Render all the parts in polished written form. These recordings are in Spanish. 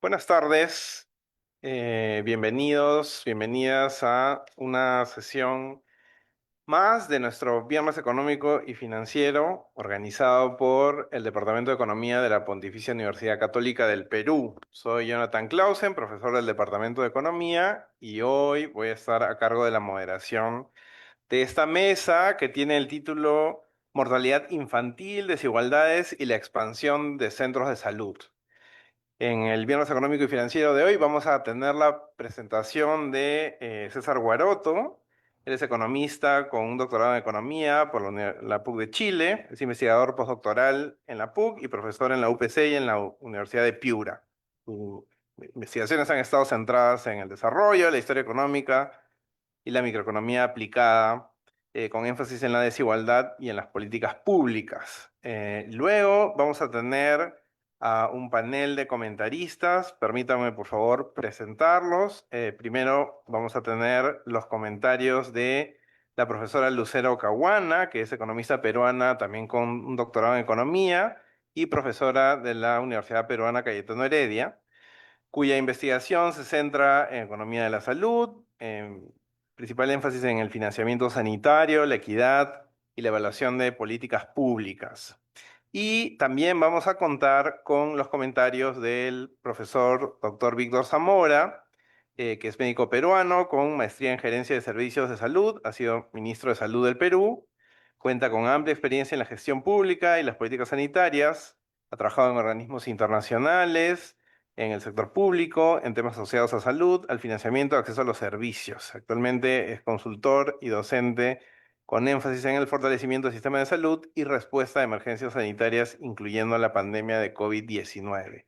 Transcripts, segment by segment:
Buenas tardes, bienvenidos, bienvenidas a una sesión más de nuestro Viernes Económico y Financiero organizado por el Departamento de Economía de la Pontificia Universidad Católica del Perú. Soy Jonathan Clausen, profesor del Departamento de Economía, y hoy voy a estar a cargo de la moderación de esta mesa que tiene el título Mortalidad infantil, desigualdades y la expansión de centros de salud. En el Viernes Económico y Financiero de hoy vamos a tener la presentación de César Guaroto. Él es economista con un doctorado en economía por la PUC de Chile, es investigador postdoctoral en la PUC y profesor en la UPC y en la Universidad de Piura. Sus investigaciones han estado centradas en el desarrollo, la historia económica y la microeconomía aplicada, con énfasis en la desigualdad y en las políticas públicas. Luego vamos a tener a un panel de comentaristas. Permítanme, por favor, presentarlos. Primero vamos a tener los comentarios de la profesora Lucero Caguana, que es economista peruana, también con un doctorado en economía, y profesora de la Universidad Peruana Cayetano Heredia, cuya investigación se centra en economía de la salud, en principal énfasis en el financiamiento sanitario, la equidad y la evaluación de políticas públicas. Y también vamos a contar con los comentarios del profesor doctor Víctor Zamora, que es médico peruano con maestría en gerencia de servicios de salud, ha sido ministro de Salud del Perú, cuenta con amplia experiencia en la gestión pública y las políticas sanitarias, ha trabajado en organismos internacionales, en el sector público, en temas asociados a salud, al financiamiento, acceso a los servicios. Actualmente es consultor y docente con énfasis en el fortalecimiento del sistema de salud y respuesta a emergencias sanitarias, incluyendo la pandemia de COVID-19.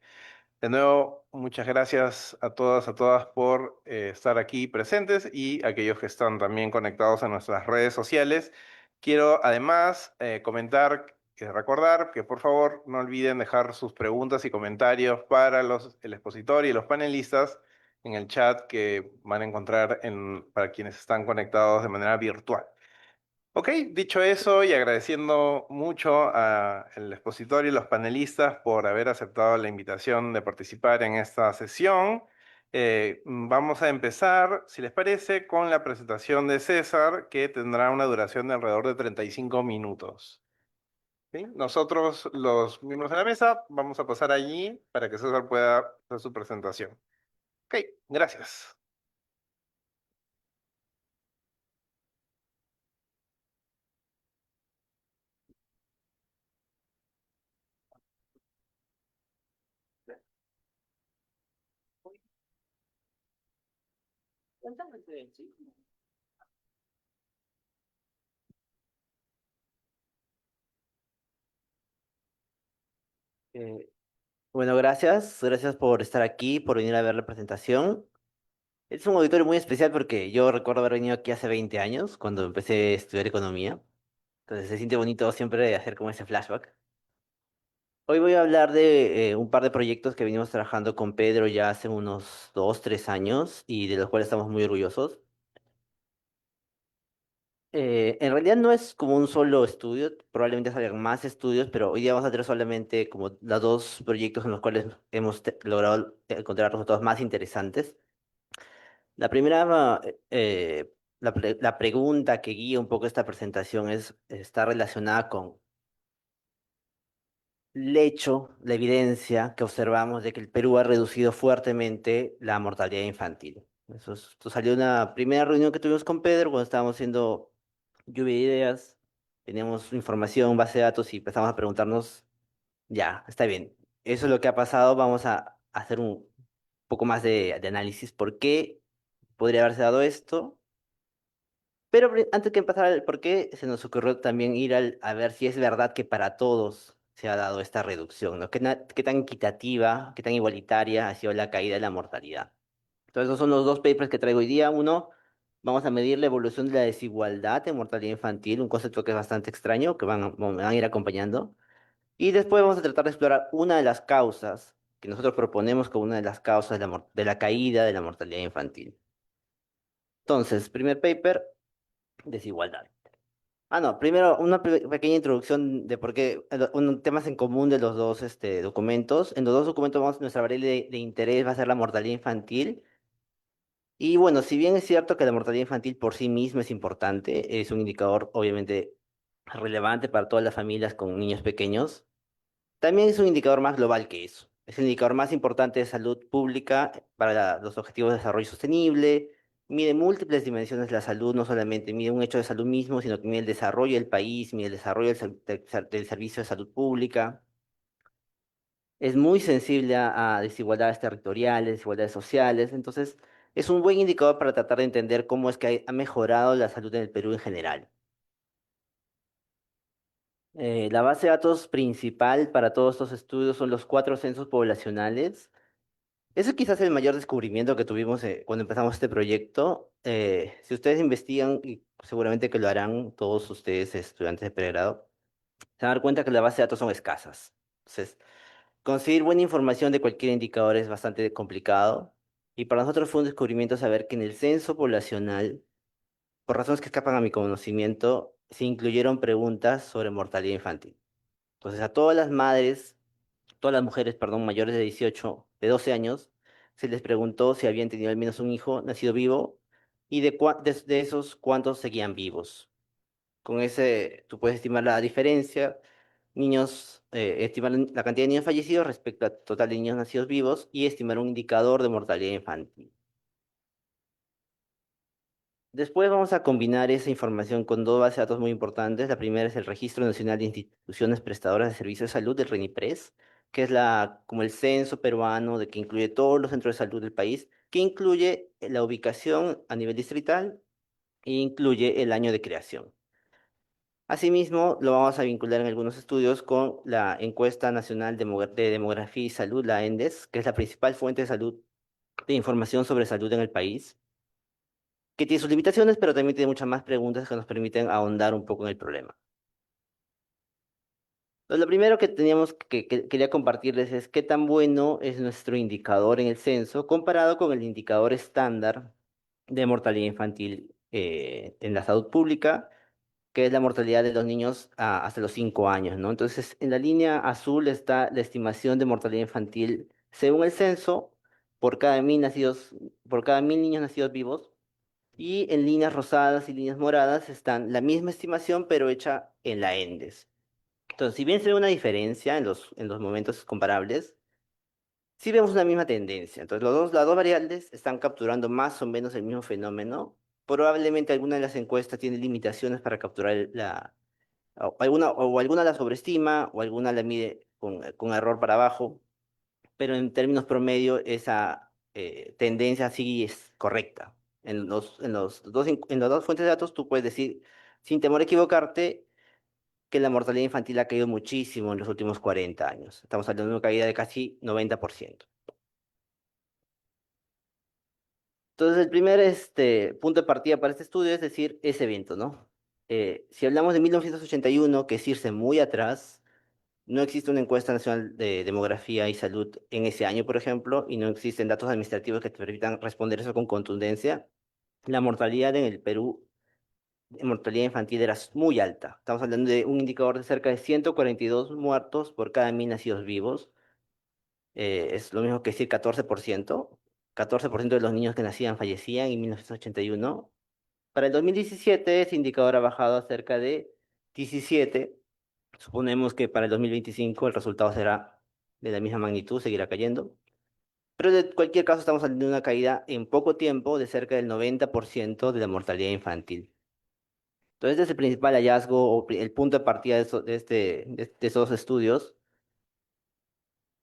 De nuevo, muchas gracias a todas por estar aquí presentes y a aquellos que están también conectados a nuestras redes sociales. Quiero además comentar y recordar que por favor no olviden dejar sus preguntas y comentarios para el expositor y los panelistas en el chat que van a encontrar para quienes están conectados de manera virtual. Ok, dicho eso y agradeciendo mucho al expositor y los panelistas por haber aceptado la invitación de participar en esta sesión, vamos a empezar, si les parece, con la presentación de César, que tendrá una duración de alrededor de 35 minutos. ¿Sí? Nosotros, los miembros de la mesa, vamos a pasar allí para que César pueda hacer su presentación. Ok, gracias. Eh, bueno, gracias por estar aquí, por venir a ver la presentación. Es un auditorio muy especial porque yo recuerdo haber venido aquí hace 20 años, cuando empecé a estudiar economía. Entonces se siente bonito siempre hacer como ese flashback. Hoy voy a hablar de un par de proyectos que venimos trabajando con Pedro ya hace unos 2, 3 años y de los cuales estamos muy orgullosos. En realidad no es como un solo estudio, probablemente salgan más estudios, pero hoy día vamos a tener solamente como los dos proyectos en los cuales hemos logrado encontrar resultados más interesantes. La primera, la pregunta que guía un poco esta presentación está relacionada con el hecho, la evidencia que observamos de que el Perú ha reducido fuertemente la mortalidad infantil. Esto salió de una primera reunión que tuvimos con Pedro cuando estábamos haciendo lluvia de ideas, teníamos información, base de datos y empezamos a preguntarnos, ya, está bien, eso es lo que ha pasado, vamos a hacer un poco más de análisis, ¿por qué podría haberse dado esto? Pero antes que empezar el por qué, se nos ocurrió también ir a ver si es verdad que para todos se ha dado esta reducción, ¿no? ¿Qué tan equitativa, qué tan igualitaria ha sido la caída de la mortalidad? Entonces, esos son los dos papers que traigo hoy día. Uno, vamos a medir la evolución de la desigualdad en mortalidad infantil, un concepto que es bastante extraño, que me van a ir acompañando. Y después vamos a tratar de explorar una de las causas que nosotros proponemos como una de las causas de la caída de la mortalidad infantil. Entonces, primer paper, desigualdad. No, primero una pequeña introducción de por qué, temas en común de los dos documentos. En los dos documentos nuestra variable de interés va a ser la mortalidad infantil. Y bueno, si bien es cierto que la mortalidad infantil por sí misma es importante, es un indicador obviamente relevante para todas las familias con niños pequeños, también es un indicador más global que eso. Es el indicador más importante de salud pública para los objetivos de desarrollo sostenible. Mide múltiples dimensiones de la salud, no solamente mide un hecho de salud mismo, sino que mide el desarrollo del país, mide el desarrollo del servicio de salud pública. Es muy sensible a desigualdades territoriales, desigualdades sociales. Entonces, es un buen indicador para tratar de entender cómo es que ha mejorado la salud en el Perú en general. La base de datos principal para todos estos estudios son los cuatro censos poblacionales. Ese quizás es el mayor descubrimiento que tuvimos cuando empezamos este proyecto. Si ustedes investigan, y seguramente que lo harán todos ustedes, estudiantes de pregrado, se van a dar cuenta que las bases de datos son escasas. Entonces, conseguir buena información de cualquier indicador es bastante complicado. Y para nosotros fue un descubrimiento saber que en el censo poblacional, por razones que escapan a mi conocimiento, se incluyeron preguntas sobre mortalidad infantil. Entonces, a todas las mujeres, perdón, mayores de 18, de 12 años, se les preguntó si habían tenido al menos un hijo nacido vivo y de esos cuántos seguían vivos. Con ese, tú puedes estimar la diferencia, estimar la cantidad de niños fallecidos respecto al total de niños nacidos vivos y estimar un indicador de mortalidad infantil. Después vamos a combinar esa información con dos bases de datos muy importantes. La primera es el Registro Nacional de Instituciones Prestadoras de Servicios de Salud, del RENIPRES, que es como el censo peruano de que incluye todos los centros de salud del país, que incluye la ubicación a nivel distrital e incluye el año de creación. Asimismo, lo vamos a vincular en algunos estudios con la Encuesta Nacional de Demografía y Salud, la ENDES, que es la principal fuente de información sobre salud en el país, que tiene sus limitaciones, pero también tiene muchas más preguntas que nos permiten ahondar un poco en el problema. Entonces, lo primero que quería compartirles es qué tan bueno es nuestro indicador en el censo comparado con el indicador estándar de mortalidad infantil en la salud pública, que es la mortalidad de los niños hasta los 5 años, ¿no? Entonces, en la línea azul está la estimación de mortalidad infantil según el censo por cada 1.000 niños nacidos vivos. Y en líneas rosadas y líneas moradas están la misma estimación, pero hecha en la ENDES. Entonces, si bien se ve una diferencia en los momentos comparables, sí vemos una misma tendencia. Entonces, las dos variables están capturando más o menos el mismo fenómeno. Probablemente alguna de las encuestas tiene limitaciones para capturar o alguna la sobreestima, o alguna la mide con error para abajo, pero en términos promedio esa tendencia sí es correcta. En las dos fuentes de datos tú puedes decir, sin temor a equivocarte, que la mortalidad infantil ha caído muchísimo en los últimos 40 años. Estamos hablando de una caída de casi 90%. Entonces, el primer punto de partida para este estudio es decir, ese evento, ¿no? Si hablamos de 1981, que es irse muy atrás, no existe una encuesta nacional de demografía y salud en ese año, por ejemplo, y no existen datos administrativos que te permitan responder eso con contundencia. La mortalidad en el Perú, mortalidad infantil era muy alta. Estamos hablando de un indicador de cerca de 142 muertos por cada 1.000 nacidos vivos. Es lo mismo que decir 14%. 14% de los niños que nacían fallecían en 1981. Para el 2017 ese indicador ha bajado a cerca de 17. Suponemos que para el 2025 el resultado será de la misma magnitud, seguirá cayendo. Pero de cualquier caso estamos hablando de una caída en poco tiempo de cerca del 90% de la mortalidad infantil. Entonces, este es el principal hallazgo o el punto de partida de estos estudios.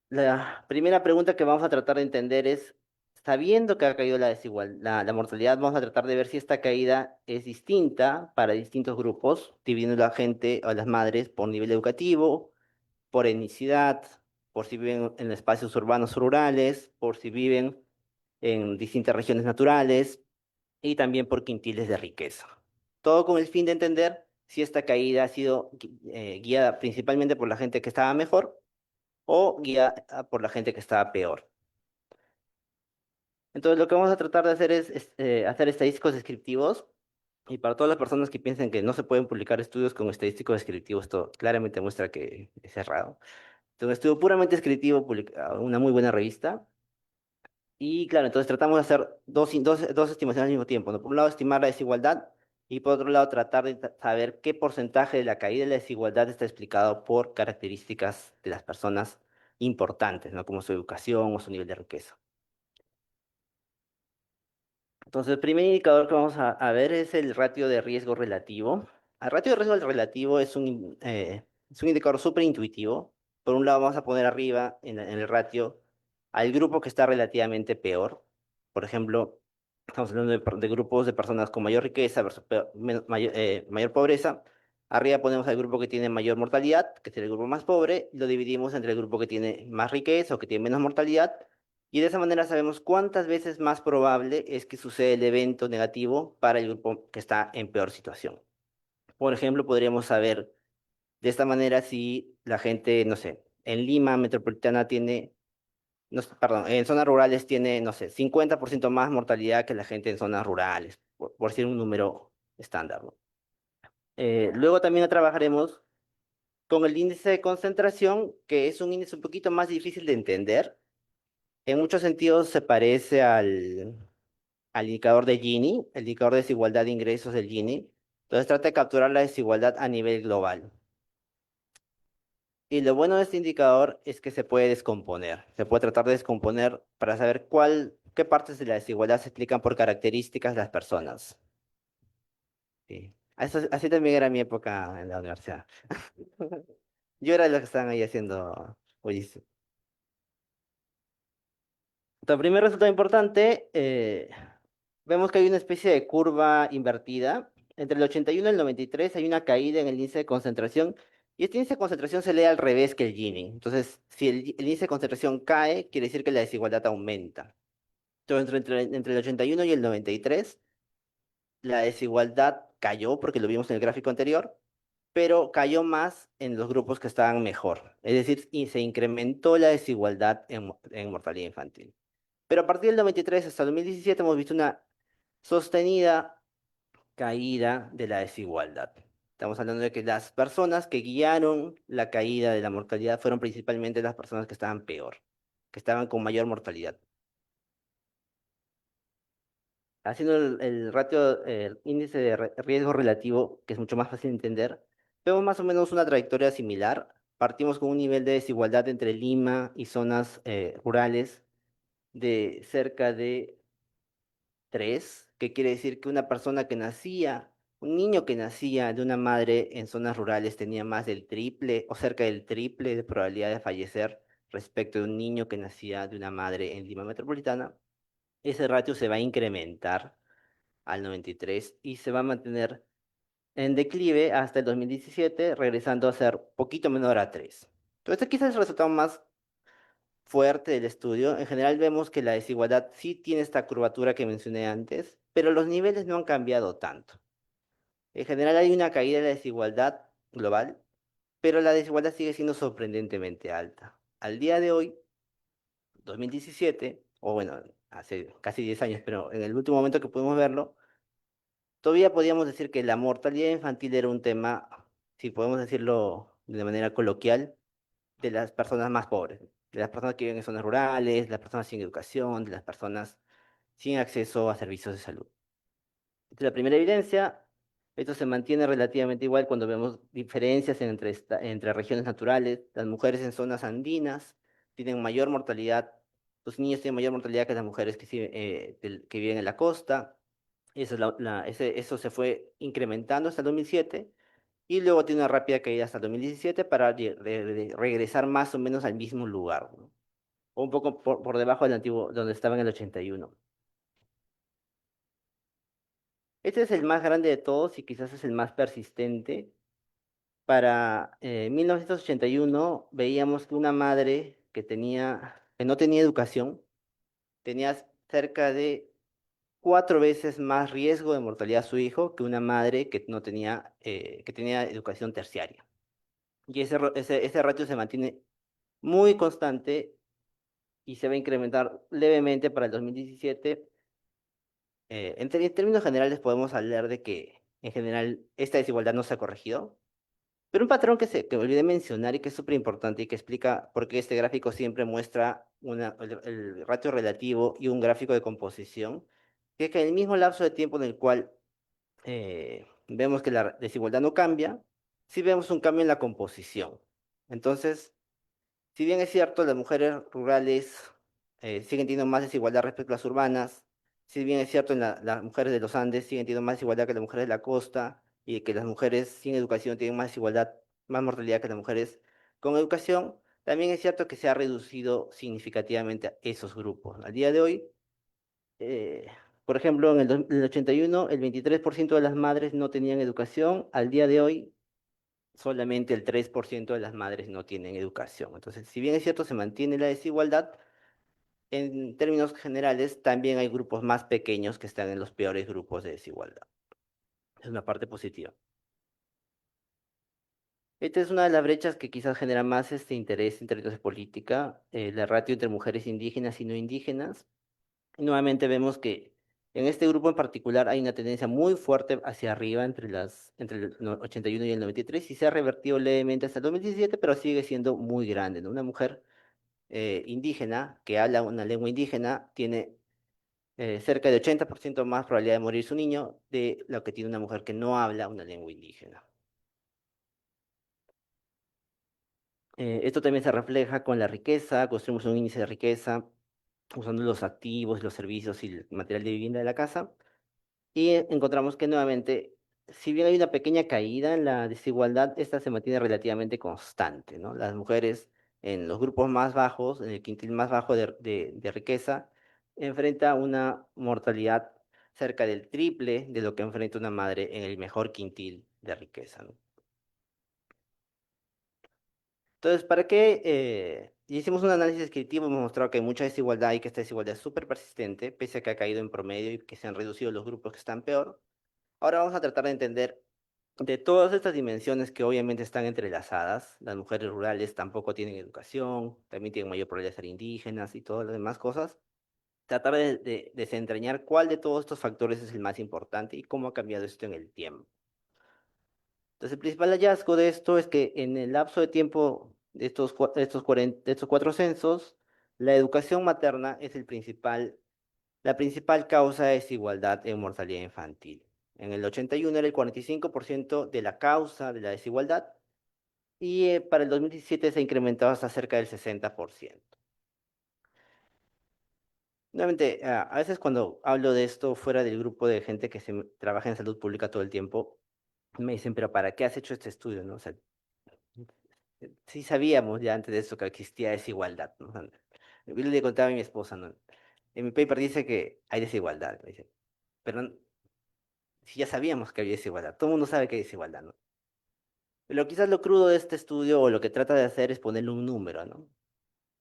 La primera pregunta que vamos a tratar de entender es, sabiendo que ha caído la mortalidad, vamos a tratar de ver si esta caída es distinta para distintos grupos, dividiendo la gente o las madres por nivel educativo, por etnicidad, por si viven en espacios urbanos rurales, por si viven en distintas regiones naturales y también por quintiles de riqueza. Todo con el fin de entender si esta caída ha sido guiada principalmente por la gente que estaba mejor o guiada por la gente que estaba peor. Entonces, lo que vamos a tratar de hacer es hacer estadísticos descriptivos Y para todas las personas que piensan que no se pueden publicar estudios con estadísticos descriptivos, esto claramente muestra que es errado. Es un estudio puramente descriptivo, una muy buena revista. Y claro, entonces tratamos de hacer dos estimaciones al mismo tiempo, ¿no? Por un lado, estimar la desigualdad y por otro lado, tratar de saber qué porcentaje de la caída de la desigualdad está explicado por características de las personas importantes, ¿no? Como su educación o su nivel de riqueza. Entonces, el primer indicador que vamos a ver es el ratio de riesgo relativo. El ratio de riesgo relativo es un indicador súper intuitivo. Por un lado, vamos a poner arriba en el ratio al grupo que está relativamente peor. Por ejemplo, estamos hablando de grupos de personas con mayor riqueza versus mayor pobreza. Arriba ponemos al grupo que tiene mayor mortalidad, que es el grupo más pobre, y lo dividimos entre el grupo que tiene más riqueza o que tiene menos mortalidad y de esa manera sabemos cuántas veces más probable es que suceda el evento negativo para el grupo que está en peor situación. Por ejemplo, podríamos saber de esta manera si la gente, no sé, en Lima metropolitana tiene, no sé, perdón, en zonas rurales tiene, no sé, 50% más mortalidad que la gente en zonas rurales, por decir un número estándar, ¿no? Luego también trabajaremos con el índice de concentración, que es un índice un poquito más difícil de entender. En muchos sentidos se parece al indicador de Gini, el indicador de desigualdad de ingresos del Gini. Entonces trata de capturar la desigualdad a nivel global. Y lo bueno de este indicador es que se puede descomponer. Se puede tratar de descomponer para saber qué partes de la desigualdad se explican por características de las personas. Sí. Así también era mi época en la universidad. Yo era de los que estaban ahí haciendo bullying. El primer resultado importante, vemos que hay una especie de curva invertida. Entre el 81 y el 93 hay una caída en el índice de concentración y este índice de concentración se lee al revés que el Gini. Entonces, si el índice de concentración cae, quiere decir que la desigualdad aumenta. Entonces, entre el 81 y el 93, la desigualdad cayó porque lo vimos en el gráfico anterior, pero cayó más en los grupos que estaban mejor. Es decir, y se incrementó la desigualdad en mortalidad infantil. Pero a partir del 93 hasta el 2017 hemos visto una sostenida caída de la desigualdad. Estamos hablando de que las personas que guiaron la caída de la mortalidad fueron principalmente las personas que estaban peor, que estaban con mayor mortalidad. Haciendo el ratio, el índice de riesgo relativo, que es mucho más fácil de entender, vemos más o menos una trayectoria similar. Partimos con un nivel de desigualdad entre Lima y zonas rurales de cerca de 3, que quiere decir que una persona que nacía, un niño que nacía de una madre en zonas rurales tenía más del triple o cerca del triple de probabilidad de fallecer respecto de un niño que nacía de una madre en Lima Metropolitana. Ese ratio se va a incrementar al 93 y se va a mantener en declive hasta el 2017, regresando a ser poquito menor a 3. Entonces, este quizás es el resultado más fuerte del estudio. En general vemos que la desigualdad sí tiene esta curvatura que mencioné antes, pero los niveles no han cambiado tanto. En general hay una caída de la desigualdad global, pero la desigualdad sigue siendo sorprendentemente alta. Al día de hoy, 2017, o bueno, hace casi 10 años, pero en el último momento que pudimos verlo, todavía podíamos decir que la mortalidad infantil era un tema, si podemos decirlo de manera coloquial, de las personas más pobres, de las personas que viven en zonas rurales, de las personas sin educación, de las personas sin acceso a servicios de salud. Esta es la primera evidencia. Esto se mantiene relativamente igual cuando vemos diferencias entre regiones naturales. Las mujeres en zonas andinas tienen mayor mortalidad, los niños tienen mayor mortalidad que las mujeres que viven en la costa. Eso se fue incrementando hasta el 2007 y luego tiene una rápida caída hasta el 2017 para regresar más o menos al mismo lugar, ¿no? O un poco por debajo del antiguo, donde estaba en el 81. Este es el más grande de todos y quizás es el más persistente. Para 1981 veíamos que una madre que no tenía educación tenía cerca de 4 veces más riesgo de mortalidad a su hijo que una madre que no tenía, que tenía educación terciaria. Y ese ratio se mantiene muy constante y se va a incrementar levemente para el 2017 en términos generales podemos hablar de que en general esta desigualdad no se ha corregido, pero un patrón que me olvidé mencionar y que es súper importante y que explica por qué este gráfico siempre muestra el ratio relativo y un gráfico de composición, que es que en el mismo lapso de tiempo en el cual vemos que la desigualdad no cambia, sí vemos un cambio en la composición. Entonces, si bien es cierto, las mujeres rurales siguen teniendo más desigualdad respecto a las urbanas, si bien es cierto, las mujeres de los Andes siguen teniendo más desigualdad que las mujeres de la costa, y que las mujeres sin educación tienen más desigualdad, más mortalidad que las mujeres con educación, también es cierto que se ha reducido significativamente a esos grupos. Al día de hoy, eh, por ejemplo, en el 81, el 23% de las madres no tenían educación. Al día de hoy, solamente el 3% de las madres no tienen educación. Entonces, si bien es cierto, se mantiene la desigualdad, en términos generales, también hay grupos más pequeños que están en los peores grupos de desigualdad. Es una parte positiva. Esta es una de las brechas que quizás genera más este interés en términos de política, la ratio entre mujeres indígenas y no indígenas. Nuevamente vemos que en este grupo en particular hay una tendencia muy fuerte hacia arriba entre el 81 y el 93 y se ha revertido levemente hasta el 2017, pero sigue siendo muy grande, ¿no? Una mujer indígena que habla una lengua indígena tiene cerca de 80% más probabilidad de morir su niño de lo que tiene una mujer que no habla una lengua indígena. Esto también se refleja con la riqueza, construimos un índice de riqueza usando los activos, los servicios y el material de vivienda de la casa. Y encontramos que nuevamente, si bien hay una pequeña caída en la desigualdad, esta se mantiene relativamente constante, ¿no? Las mujeres en los grupos más bajos, en el quintil más bajo de riqueza, enfrenta una mortalidad cerca del triple de lo que enfrenta una madre en el mejor quintil de riqueza, ¿no? Entonces, ¿para qué? Hicimos un análisis descriptivo, hemos mostrado que hay mucha desigualdad y que esta desigualdad es súper persistente, pese a que ha caído en promedio y que se han reducido los grupos que están peor. Ahora vamos a tratar de entender de todas estas dimensiones que obviamente están entrelazadas. Las mujeres rurales tampoco tienen educación, también tienen mayor probabilidad de ser indígenas y todas las demás cosas. Tratar de desentrañar cuál de todos estos factores es el más importante y cómo ha cambiado esto en el tiempo. Entonces, el principal hallazgo de esto es que en el lapso de tiempo de de estos cuatro censos, la educación materna es la principal causa de desigualdad en mortalidad infantil. En el 81 era el 45% de la causa de la desigualdad y para el 2017 se ha incrementado hasta cerca del 60%. Nuevamente, a veces cuando hablo de esto fuera del grupo de gente que trabaja en salud pública todo el tiempo, me dicen, pero ¿para qué has hecho este estudio? ¿No? O sea, sí sabíamos ya antes de eso que existía desigualdad, ¿no? O sea, yo le contaba a mi esposa, ¿no? En mi paper dice que hay desigualdad, me dice, pero si ya sabíamos que había desigualdad, todo el mundo sabe que hay desigualdad, ¿no? Pero quizás lo crudo de este estudio o lo que trata de hacer es ponerle un número, ¿no?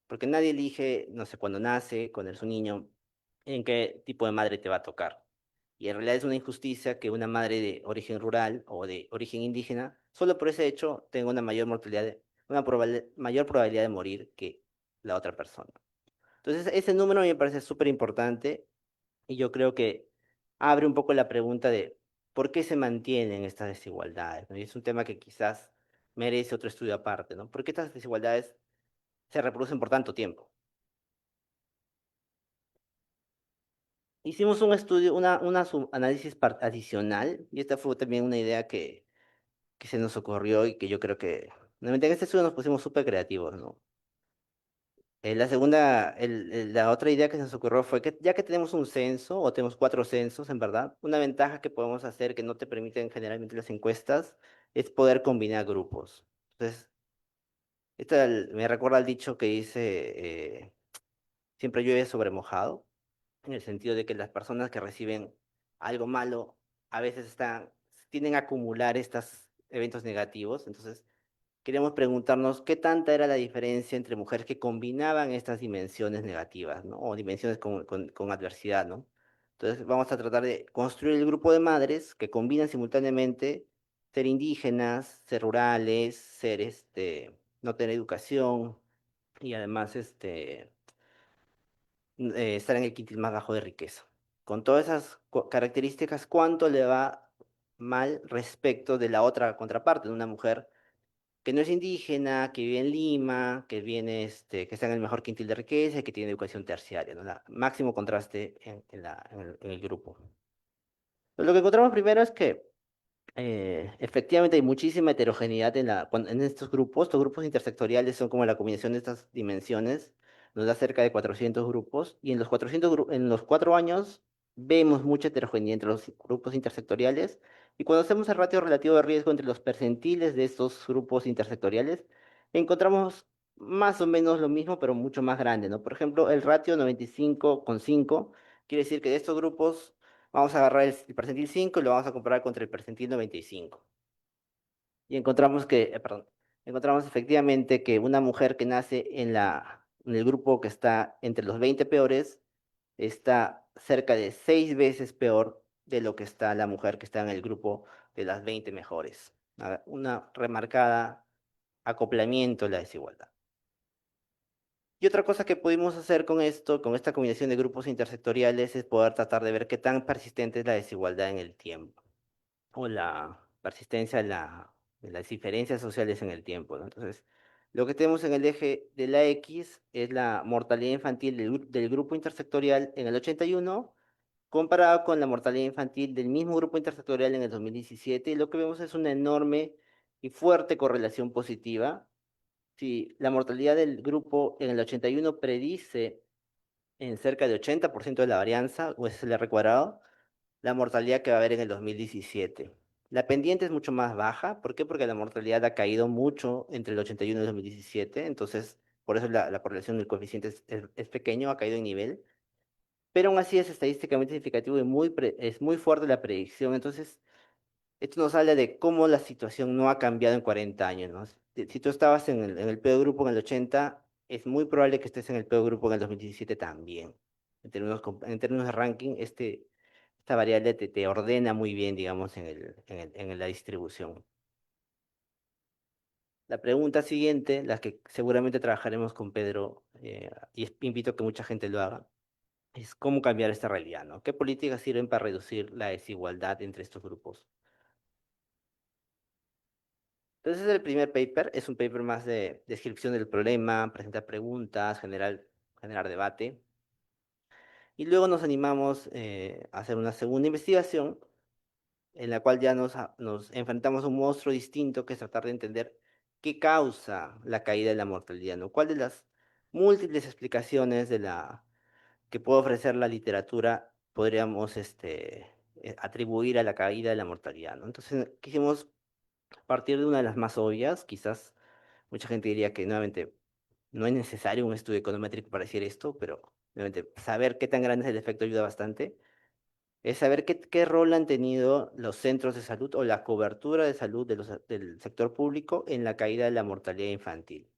Porque nadie elige, no sé, cuando nace, cuando eres un niño, en qué tipo de madre te va a tocar. Y en realidad es una injusticia que una madre de origen rural o de origen indígena, solo por ese hecho, tenga una mayor mortalidad, mayor probabilidad de morir que la otra persona. Entonces, ese número a mí me parece súper importante y yo creo que abre un poco la pregunta de por qué se mantienen estas desigualdades, ¿no? Y es un tema que quizás merece otro estudio aparte, ¿no? ¿Por qué estas desigualdades se reproducen por tanto tiempo? Hicimos un estudio, una análisis adicional, y esta fue también una idea que se nos ocurrió y que yo creo que, realmente en este estudio nos pusimos súper creativos, ¿no? La otra idea que se nos ocurrió fue que ya que tenemos un censo, o tenemos cuatro censos, en verdad, una ventaja que podemos hacer que no te permiten generalmente las encuestas es poder combinar grupos. Entonces, me recuerda al dicho que dice, siempre llueve sobre mojado, en el sentido de que las personas que reciben algo malo a veces tienden a acumular estos eventos negativos. Entonces, queríamos preguntarnos qué tanta era la diferencia entre mujeres que combinaban estas dimensiones negativas, ¿no? O dimensiones con adversidad, ¿no? Entonces, vamos a tratar de construir el grupo de madres que combinan simultáneamente ser indígenas, ser rurales, no tener educación y además estar en el quintil más bajo de riqueza. con todas esas características, ¿cuánto le va mal respecto de la otra contraparte, de una mujer que no es indígena, que vive en Lima, que viene, que está en el mejor quintil de riqueza y que tiene educación terciaria, ¿no? Máximo contraste en el grupo. Lo que encontramos primero es que efectivamente hay muchísima heterogeneidad en estos grupos intersectoriales son como la combinación de estas dimensiones, nos da cerca de 400 grupos, y en los en los 4 años vemos mucha heterogeneidad entre los grupos intersectoriales, y cuando hacemos el ratio relativo de riesgo entre los percentiles de estos grupos intersectoriales, encontramos más o menos lo mismo, pero mucho más grande, ¿no? Por ejemplo, el ratio 95,5 quiere decir que de estos grupos vamos a agarrar el percentil 5 y lo vamos a comparar contra el percentil 95. Y encontramos perdón, encontramos efectivamente que una mujer que nace en el grupo que está entre los 20 peores está cerca de 6 veces peor de lo que está la mujer que está en el grupo de las 20 mejores. Una remarcada acoplamiento de la desigualdad. Y otra cosa que pudimos hacer con esto, con esta combinación de grupos intersectoriales, es poder tratar de ver qué tan persistente es la desigualdad en el tiempo, o la persistencia de las diferencias sociales en el tiempo, ¿no? Entonces, lo que tenemos en el eje de la X es la mortalidad infantil del grupo intersectorial en el 81, comparado con la mortalidad infantil del mismo grupo intersectorial en el 2017, y lo que vemos es una enorme y fuerte correlación positiva. Si la mortalidad del grupo en el 81 predice en cerca de 80% de la varianza, o es el R cuadrado, la mortalidad que va a haber en el 2017. La pendiente es mucho más baja. ¿Por qué? Porque la mortalidad ha caído mucho entre el 81 y el 2017. Entonces, por eso la correlación del coeficiente es pequeño, ha caído en nivel. Pero aún así es estadísticamente significativo y es muy fuerte la predicción. Entonces, esto nos habla de cómo la situación no ha cambiado en 40 años, ¿no? Si tú estabas en el peor grupo en el 80, es muy probable que estés en el peor grupo en el 2017 también. En términos de ranking, esta variable te ordena muy bien, digamos, en la distribución. La pregunta siguiente, la que seguramente trabajaremos con Pedro, y invito a que mucha gente lo haga, es cómo cambiar esta realidad, ¿no? ¿Qué políticas sirven para reducir la desigualdad entre estos grupos? Entonces, el primer paper es un paper más de descripción del problema, presentar preguntas, generar debate. Y luego nos animamos a hacer una segunda investigación en la cual ya nos enfrentamos a un monstruo distinto, que es tratar de entender qué causa la caída de la mortalidad, ¿no? ¿Cuál de las múltiples explicaciones que puede ofrecer la literatura podríamos atribuir a la caída de la mortalidad, ¿no? Entonces quisimos partir de una de las más obvias. Quizás mucha gente diría que nuevamente no es necesario un estudio econométrico para decir esto, pero nuevamente saber qué tan grande es el efecto ayuda bastante. Es saber qué rol han tenido los centros de salud o la cobertura de salud del sector público en la caída de la mortalidad infantil.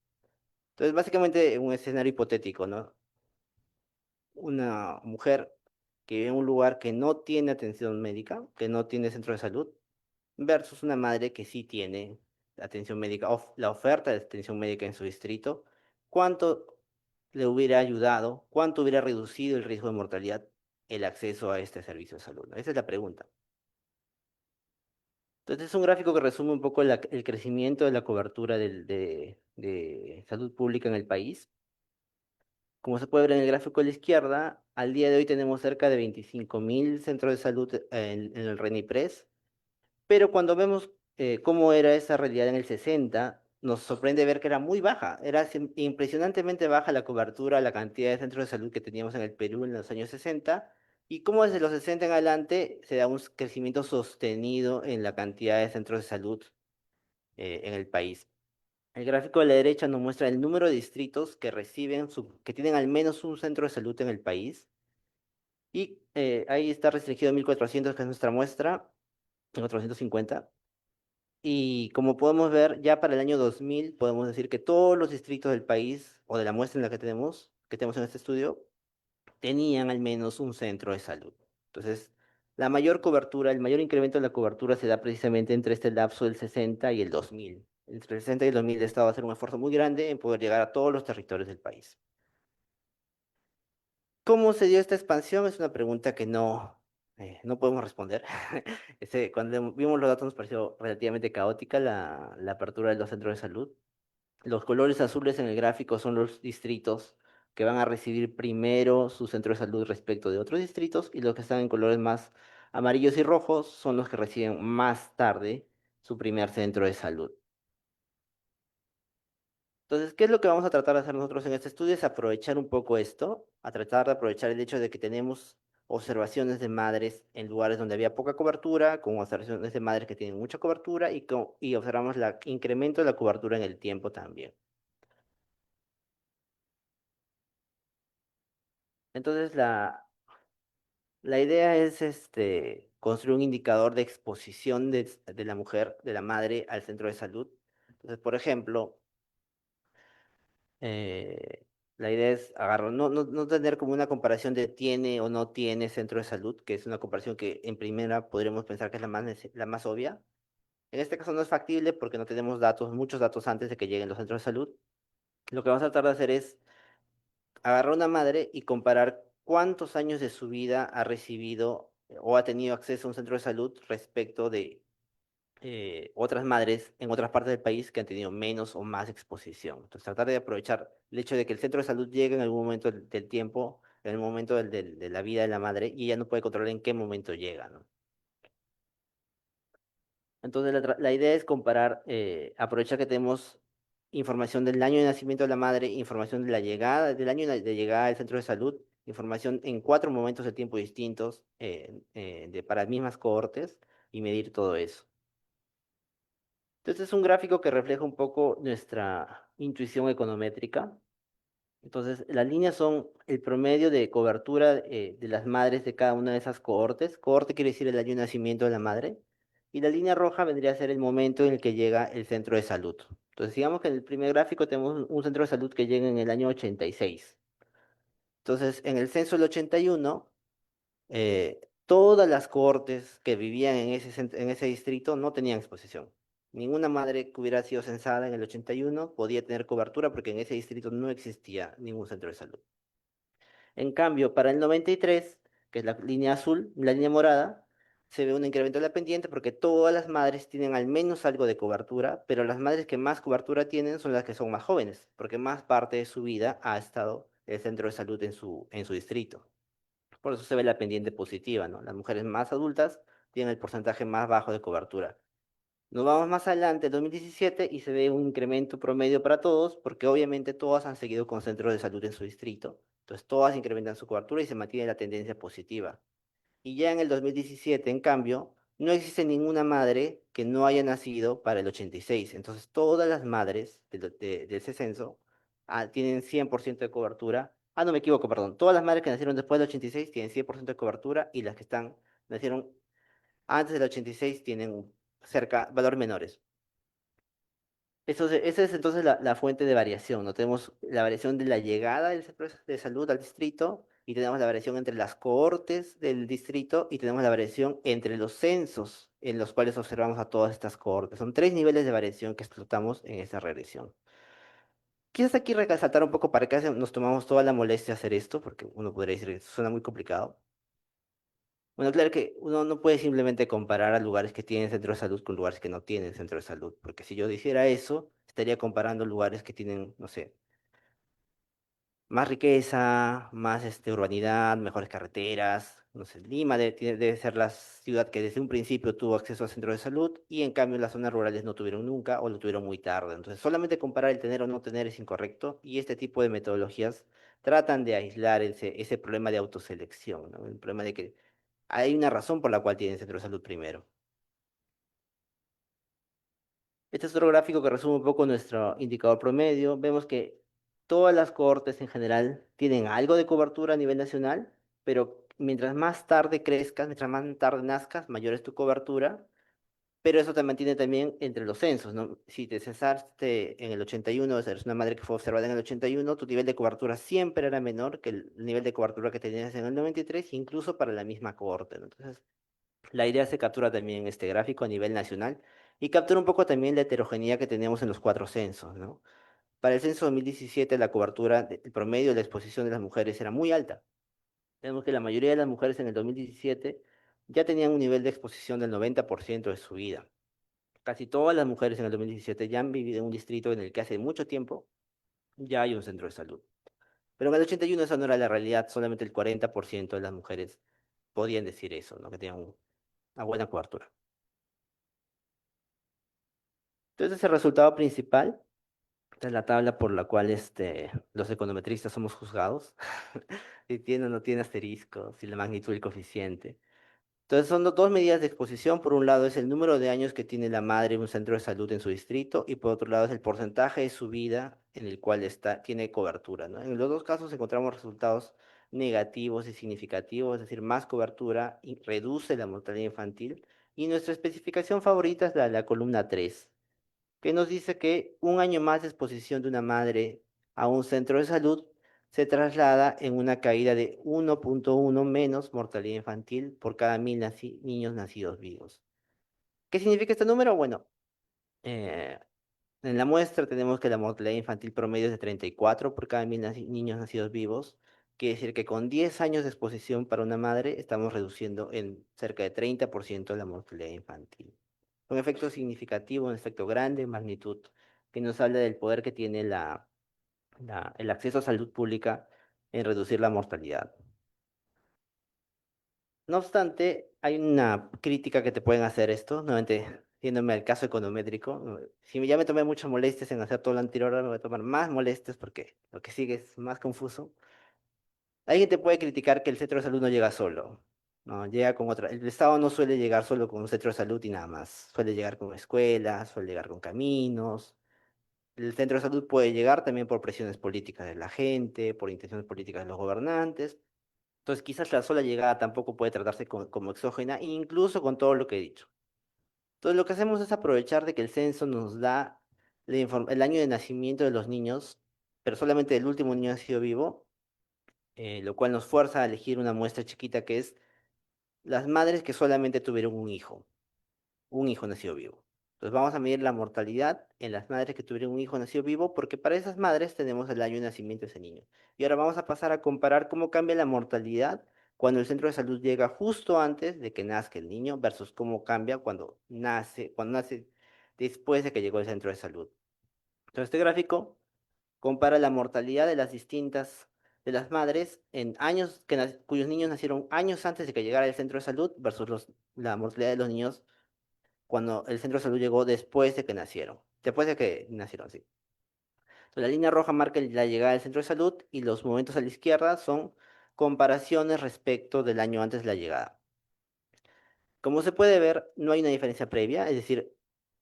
Entonces, básicamente, un escenario hipotético, ¿no? Una mujer que vive en un lugar que no tiene atención médica, que no tiene centro de salud, versus una madre que sí tiene atención médica, la oferta de atención médica en su distrito. ¿Cuánto le hubiera ayudado, cuánto hubiera reducido el riesgo de mortalidad el acceso a este servicio de salud? Esa es la pregunta. Entonces es un gráfico que resume un poco el crecimiento de la cobertura de salud pública en el país. Como se puede ver en el gráfico de la izquierda, al día de hoy tenemos cerca de 25.000 centros de salud en el RENIPRES, pero cuando vemos cómo era esa realidad en el 60, nos sorprende ver que era muy baja. Era impresionantemente baja la cobertura, la cantidad de centros de salud que teníamos en el Perú en los años 60, y cómo desde los 60 en adelante se da un crecimiento sostenido en la cantidad de centros de salud en el país. El gráfico de la derecha nos muestra el número de distritos que que tienen al menos un centro de salud en el país. Y ahí está restringido a 1.400, que es nuestra muestra, 1.450. Y como podemos ver, ya para el año 2000 podemos decir que todos los distritos del país, o de la muestra en la que tenemos en este estudio, tenían al menos un centro de salud. Entonces, la mayor cobertura, el mayor incremento de la cobertura se da precisamente entre este lapso del 60 y el 2000. Entre el 60 y el 2000 el Estado va a hacer un esfuerzo muy grande en poder llegar a todos los territorios del país. ¿Cómo se dio esta expansión? Es una pregunta que no podemos responder. Cuando vimos los datos nos pareció relativamente caótica la apertura de los centros de salud. Los colores azules en el gráfico son los distritos que van a recibir primero su centro de salud respecto de otros distritos, y los que están en colores más amarillos y rojos son los que reciben más tarde su primer centro de salud. Entonces, ¿qué es lo que vamos a tratar de hacer nosotros en este estudio? Es aprovechar un poco esto, a tratar de aprovechar el hecho de que tenemos observaciones de madres en lugares donde había poca cobertura, con observaciones de madres que tienen mucha cobertura, y observamos el incremento de la cobertura en el tiempo también. Entonces, la idea es construir un indicador de exposición de la mujer, de la madre, al centro de salud. Entonces, por ejemplo, eh, la idea es agarrar, no tener como una comparación de tiene o no tiene centro de salud, que es una comparación que en primera podríamos pensar que es la más obvia. En este caso no es factible porque no tenemos datos, muchos datos antes de que lleguen los centros de salud. Lo que vamos a tratar de hacer es agarrar una madre y comparar cuántos años de su vida ha recibido o ha tenido acceso a un centro de salud respecto de otras madres en otras partes del país que han tenido menos o más exposición. Entonces, tratar de aprovechar el hecho de que el centro de salud llegue en algún momento del tiempo, en el momento de la vida de la madre, y ella no puede controlar en qué momento llega, ¿no? Entonces, la idea es comparar, aprovechar que tenemos información del año de nacimiento de la madre, información de la llegada, del año de llegada al centro de salud, información en 4 momentos de tiempo distintos, para las mismas cohortes, y medir todo eso. Entonces, es un gráfico que refleja un poco nuestra intuición econométrica. Entonces, las líneas son el promedio de cobertura de las madres de cada una de esas cohortes. Cohorte quiere decir el año de nacimiento de la madre. Y la línea roja vendría a ser el momento en el que llega el centro de salud. Entonces, digamos que en el primer gráfico tenemos un centro de salud que llega en el año 86. Entonces, en el censo del 81, todas las cohortes que vivían en ese distrito no tenían exposición. Ninguna madre que hubiera sido censada en el 81 podía tener cobertura porque en ese distrito no existía ningún centro de salud. En cambio, para el 93, que es la línea azul, la línea morada, se ve un incremento de la pendiente porque todas las madres tienen al menos algo de cobertura, pero las madres que más cobertura tienen son las que son más jóvenes, porque más parte de su vida ha estado el centro de salud en su distrito. Por eso se ve la pendiente positiva, ¿no? Las mujeres más adultas tienen el porcentaje más bajo de cobertura. Nos vamos más adelante, 2017, y se ve un incremento promedio para todos, porque obviamente todas han seguido con centros de salud en su distrito. Entonces todas incrementan su cobertura y se mantiene la tendencia positiva. Y ya en el 2017, en cambio, no existe ninguna madre que no haya nacido para el 86. Entonces todas las madres de ese censo tienen 100% de cobertura. Ah, no me equivoco, perdón. Todas las madres que nacieron después del 86 tienen 100% de cobertura, y las que nacieron antes del 86 tienen valores menores. Esa es entonces la fuente de variación, ¿no? Tenemos la variación de la llegada del centro de salud al distrito, y tenemos la variación entre las cohortes del distrito, y tenemos la variación entre los censos en los cuales observamos a todas estas cohortes. Son 3 niveles de variación que explotamos en esta regresión. Quizás aquí resaltar un poco para qué nos tomamos toda la molestia de hacer esto, porque uno podría decir que suena muy complicado. Bueno, claro que uno no puede simplemente comparar a lugares que tienen centro de salud con lugares que no tienen centro de salud, porque si yo hiciera eso, estaría comparando lugares que tienen, no sé, más riqueza, más urbanidad, mejores carreteras. No sé, Lima debe ser la ciudad que desde un principio tuvo acceso al centro de salud, y en cambio las zonas rurales no tuvieron nunca o lo tuvieron muy tarde. Entonces, solamente comparar el tener o no tener es incorrecto, y este tipo de metodologías tratan de aislar ese problema de autoselección, ¿no? El problema de que hay una razón por la cual tienen centro de salud primero. Este es otro gráfico que resume un poco nuestro indicador promedio. Vemos que todas las cohortes en general tienen algo de cobertura a nivel nacional, pero mientras más tarde crezcas, mientras más tarde nazcas, mayor es tu cobertura. Pero eso te mantiene también entre los censos, ¿no? Si te cesaste en el 81, o sea, eres una madre que fue observada en el 81, tu nivel de cobertura siempre era menor que el nivel de cobertura que tenías en el 93, incluso para la misma cohorte, ¿no? Entonces, la idea se captura también en este gráfico a nivel nacional, y captura un poco también la heterogeneidad que tenemos en los 4 censos, ¿no? Para el censo 2017, la cobertura, el promedio de la exposición de las mujeres era muy alta. Tenemos que la mayoría de las mujeres en el 2017 ya tenían un nivel de exposición del 90% de su vida. Casi todas las mujeres en el 2017 ya han vivido en un distrito en el que hace mucho tiempo ya hay un centro de salud. Pero en el 81 esa no era la realidad, solamente el 40% de las mujeres podían decir eso, ¿no? Que tenían una buena cobertura. Entonces el resultado principal es la tabla por la cual los econometristas somos juzgados, si tiene o no tiene asterisco, si la magnitud del coeficiente. Entonces son dos medidas de exposición. Por un lado es el número de años que tiene la madre en un centro de salud en su distrito y por otro lado es el porcentaje de su vida en el cual tiene cobertura, ¿no? En los dos casos encontramos resultados negativos y significativos, es decir, más cobertura y reduce la mortalidad infantil. Y nuestra especificación favorita es la columna 3 que nos dice que un año más de exposición de una madre a un centro de salud se traslada en una caída de 1,1 menos mortalidad infantil por cada 1.000 niños nacidos vivos. ¿Qué significa este número? Bueno, eh, en la muestra tenemos que la mortalidad infantil promedio es de 34 por cada 1.000 niños nacidos vivos. Quiere decir que con 10 años de exposición para una madre estamos reduciendo en cerca de 30% la mortalidad infantil. Un efecto significativo, un efecto grande en magnitud, que nos habla del poder que tiene el acceso a salud pública en reducir la mortalidad. No obstante, hay una crítica que te pueden hacer esto, nuevamente, yéndome al caso econométrico. Si ya me tomé muchas molestias en hacer todo lo anterior, ahora me voy a tomar más molestias porque lo que sigue es más confuso. Alguien te puede criticar que el centro de salud no llega solo, no, llega con otra. El Estado no suele llegar solo con un centro de salud y nada más. Suele llegar con escuelas, suele llegar con caminos. El centro de salud puede llegar también por presiones políticas de la gente, por intenciones políticas de los gobernantes. Entonces, quizás la sola llegada tampoco puede tratarse como exógena, incluso con todo lo que he dicho. Entonces, lo que hacemos es aprovechar de que el censo nos da el año de nacimiento de los niños, pero solamente el último niño nacido vivo, lo cual nos fuerza a elegir una muestra chiquita que es las madres que solamente tuvieron un hijo nacido vivo. Entonces vamos a medir la mortalidad en las madres que tuvieron un hijo nacido vivo, porque para esas madres tenemos el año de nacimiento de ese niño. Y ahora vamos a pasar a comparar cómo cambia la mortalidad cuando el centro de salud llega justo antes de que nazca el niño versus cómo cambia cuando nace después de que llegó el centro de salud. Entonces este gráfico compara la mortalidad de las madres en años cuyos niños nacieron años antes de que llegara el centro de salud versus la mortalidad de los niños cuando el centro de salud llegó después de que nacieron. Después de que nacieron, sí. Entonces, la línea roja marca la llegada del centro de salud y los momentos a la izquierda son comparaciones respecto del año antes de la llegada. Como se puede ver, no hay una diferencia previa, es decir,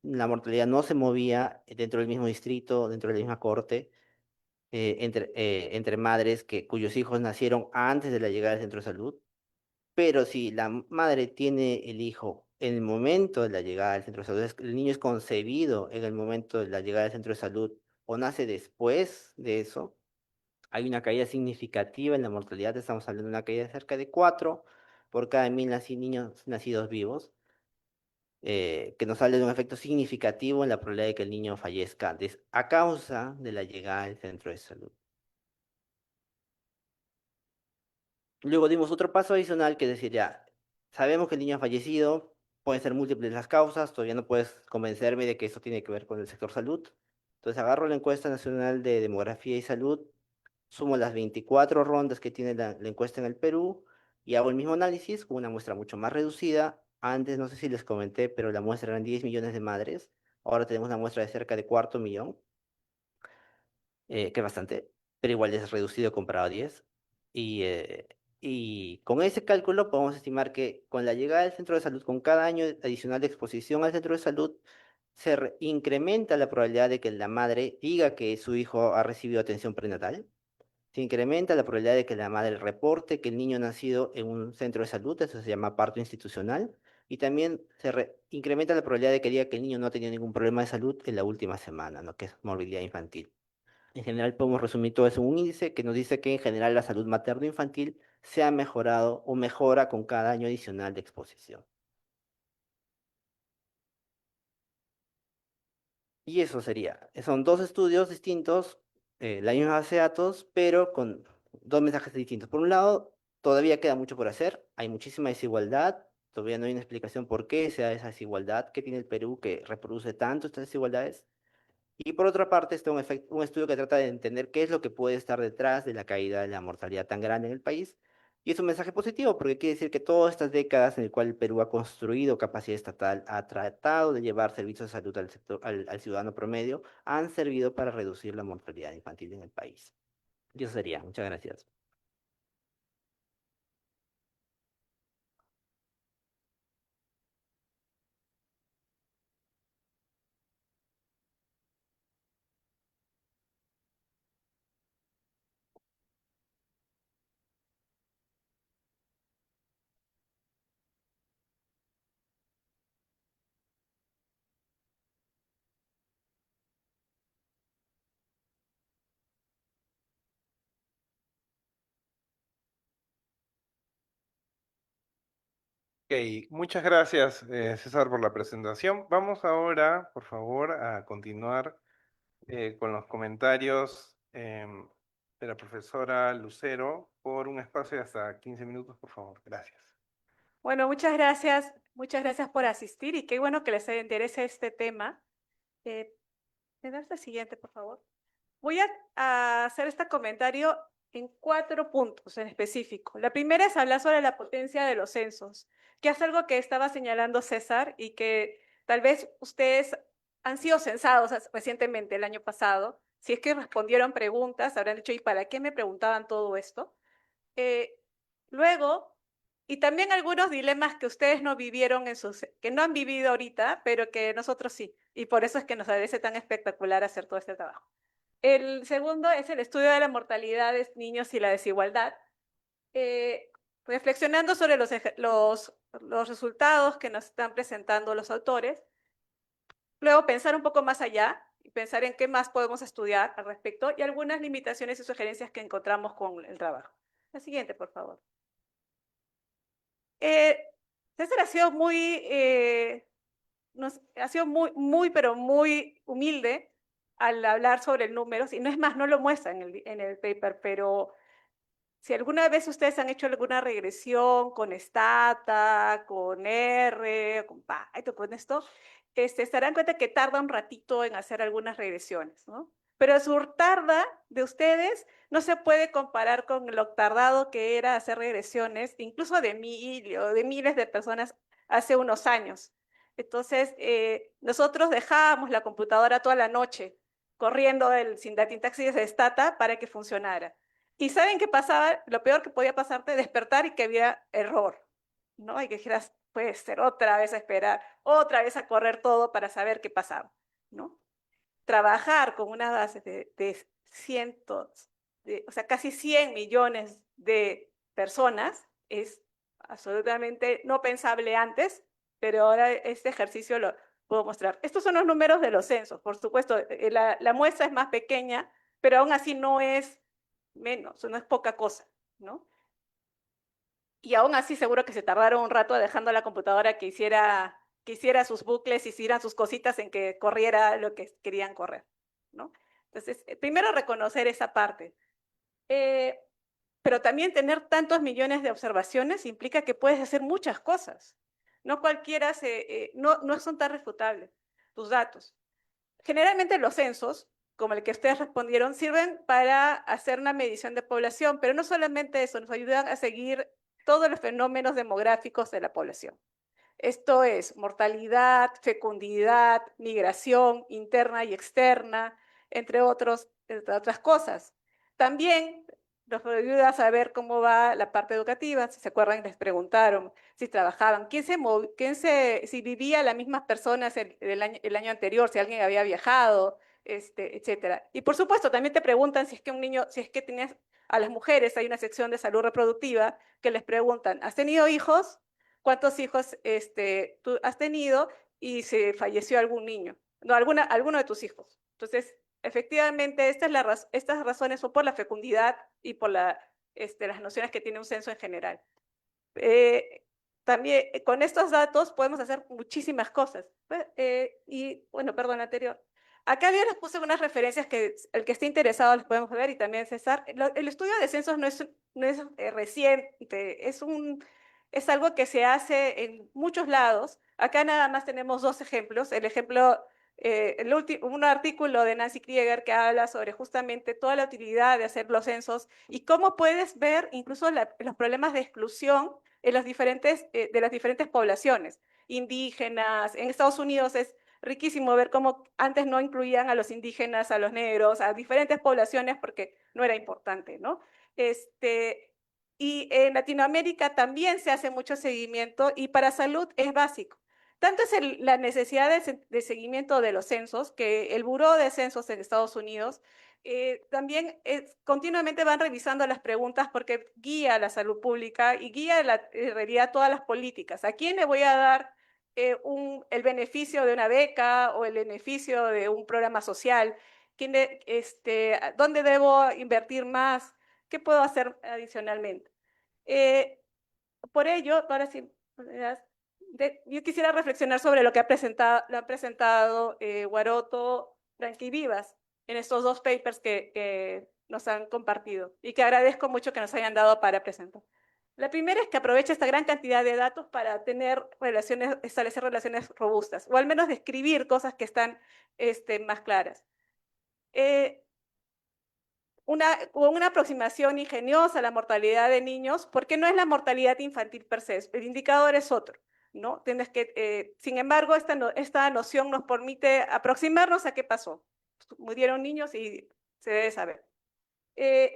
la mortalidad no se movía dentro del mismo distrito, dentro de la misma corte, entre madres cuyos hijos nacieron antes de la llegada del centro de salud. Pero si la madre tiene el hijo en el momento de la llegada del centro de salud, el niño es concebido en el momento de la llegada del centro de salud o nace después de eso, hay una caída significativa en la mortalidad. Estamos hablando de una caída de cerca de 4 por cada 1.000 niños nacidos vivos, que nos habla de un efecto significativo en la probabilidad de que el niño fallezca a causa de la llegada del centro de salud. Luego dimos otro paso adicional que es decir, ya, sabemos que el niño ha fallecido, pueden ser múltiples las causas, todavía no puedes convencerme de que esto tiene que ver con el sector salud. Entonces agarro la encuesta nacional de demografía y salud, sumo las 24 rondas que tiene la encuesta en el Perú y hago el mismo análisis con una muestra mucho más reducida. Antes, no sé si les comenté, pero la muestra eran 10 millones de madres. Ahora tenemos una muestra de cerca de cuarto millón, que es bastante, pero igual es reducido comparado a 10. Y con ese cálculo podemos estimar que con la llegada del centro de salud, con cada año adicional de exposición al centro de salud, incrementa la probabilidad de que la madre diga que su hijo ha recibido atención prenatal. Se incrementa la probabilidad de que la madre reporte que el niño ha nacido en un centro de salud, eso se llama parto institucional. Y también incrementa la probabilidad de que diga que el niño no ha tenido ningún problema de salud en la última semana, ¿no? Que es morbilidad infantil. En general podemos resumir todo eso en un índice que nos dice que en general la salud materno-infantil se ha mejorado o mejora con cada año adicional de exposición. Y eso sería, son dos estudios distintos, la misma base de datos, pero con dos mensajes distintos. Por un lado, Todavía queda mucho por hacer, hay muchísima desigualdad, todavía no hay una explicación por qué se da esa desigualdad, qué tiene el Perú que reproduce tanto estas desigualdades. Y por otra parte está un estudio que trata de entender qué es lo que puede estar detrás de la caída de la mortalidad tan grande en el país. Y es un mensaje positivo porque quiere decir que todas estas décadas en el cual el Perú ha construido capacidad estatal, ha tratado de llevar servicios de salud al sector, al ciudadano promedio, han servido para reducir la mortalidad infantil en el país. Y eso sería. Muchas gracias. Ok, muchas gracias, César, por la presentación. Vamos ahora, por favor, a continuar con los comentarios de la profesora Lucero por un espacio de hasta 15 minutos, por favor. Gracias. Bueno, muchas gracias por asistir y qué bueno que les interese este tema. ¿Me das la siguiente, por favor? Voy a hacer este comentario en 4 puntos en específico. La primera es hablar sobre la potencia de los censos, que es algo que estaba señalando César y que tal vez ustedes han sido censados recientemente, el año pasado. Si es que respondieron preguntas, habrán dicho, ¿y para qué me preguntaban todo esto? Eh, Luego, y también algunos dilemas que ustedes no vivieron que no han vivido ahorita, pero que nosotros sí. Y por eso es que nos parece tan espectacular hacer todo este trabajo. El segundo es el estudio de la mortalidad de niños y la desigualdad, reflexionando sobre los resultados que nos están presentando los autores. Luego, pensar un poco más allá y pensar en qué más podemos estudiar al respecto y algunas limitaciones y sugerencias que encontramos con el trabajo. La siguiente, por favor. Eh, César ha sido pero muy humilde al hablar sobre el números, y no es más, no lo muestra en el paper, pero si alguna vez ustedes han hecho alguna regresión con Stata, con R, con Python, con esto, se darán cuenta que tarda un ratito en hacer algunas regresiones, ¿no? Pero su tarda de ustedes no se puede comparar con lo tardado que era hacer regresiones, incluso de miles de personas hace unos años. Entonces, nosotros dejábamos la computadora toda la noche corriendo el sintaxis de Stata para que funcionara. ¿Y saben qué pasaba? Lo peor que podía pasarte, despertar y que había error, ¿no? Y que dijeras, puede ser otra vez a esperar, otra vez a correr todo para saber qué pasaba, ¿no? Trabajar con una base de cientos, o sea, casi 100 millones de personas es absolutamente no pensable antes, pero ahora este ejercicio lo puedo mostrar. Estos son los números de los censos, por supuesto, la muestra es más pequeña, pero aún así no es menos, no es poca cosa, ¿no? Y aún así seguro que se tardaron un rato dejando la computadora que hiciera sus bucles, hicieran sus cositas en que corriera lo que querían correr, ¿no? Entonces, primero reconocer esa parte. Pero también tener tantos millones de observaciones implica que puedes hacer muchas cosas. No cualquiera no son tan refutables tus datos. Generalmente los censos, como el que ustedes respondieron, sirven para hacer una medición de población, pero no solamente eso, nos ayudan a seguir todos los fenómenos demográficos de la población. Esto es mortalidad, fecundidad, migración interna y externa, entre otras cosas. También nos ayuda a saber cómo va la parte educativa. Si se acuerdan, les preguntaron si trabajaban, si vivía las mismas personas el año anterior, si alguien había viajado, etcétera. Y por supuesto, también te preguntan si es que un niño, si es que tienes a las mujeres, hay una sección de salud reproductiva que les preguntan, ¿has tenido hijos? ¿Cuántos hijos tú has tenido y si falleció algún niño? No, alguno de tus hijos. Entonces, efectivamente, estas razones son por la fecundidad y por las nociones que tiene un censo en general. También con estos datos podemos hacer muchísimas cosas. Y bueno, perdón, anterior. Acá yo les puse unas referencias que el que esté interesado les podemos ver y también César. El estudio de censos no es reciente, es algo que se hace en muchos lados. Acá nada más tenemos dos ejemplos. El ejemplo, un artículo de Nancy Krieger que habla sobre justamente toda la utilidad de hacer los censos y cómo puedes ver incluso los problemas de exclusión en de las diferentes poblaciones indígenas. En Estados Unidos es riquísimo ver cómo antes no incluían a los indígenas, a los negros, a diferentes poblaciones porque no era importante, ¿no? Y en Latinoamérica también se hace mucho seguimiento y para salud es básico. Tanto es la necesidad de seguimiento de los censos que el Buró de Censos en Estados Unidos también continuamente van revisando las preguntas porque guía la salud pública y guía en realidad todas las políticas. ¿A quién le voy a dar el beneficio de una beca o el beneficio de un programa social? ¿Dónde debo invertir más? ¿Qué puedo hacer adicionalmente? Por ello, ahora sí, yo quisiera reflexionar sobre lo que han presentado Guaroto, Ranquivivas en estos dos papers que nos han compartido y que agradezco mucho que nos hayan dado para presentar. La primera es que aproveche esta gran cantidad de datos para establecer relaciones robustas, o al menos describir cosas que están más claras. Una aproximación ingeniosa a la mortalidad de niños, porque no es la mortalidad infantil per se, el indicador es otro, ¿no? Sin embargo, esta noción nos permite aproximarnos a qué pasó. Murieron niños y se debe saber.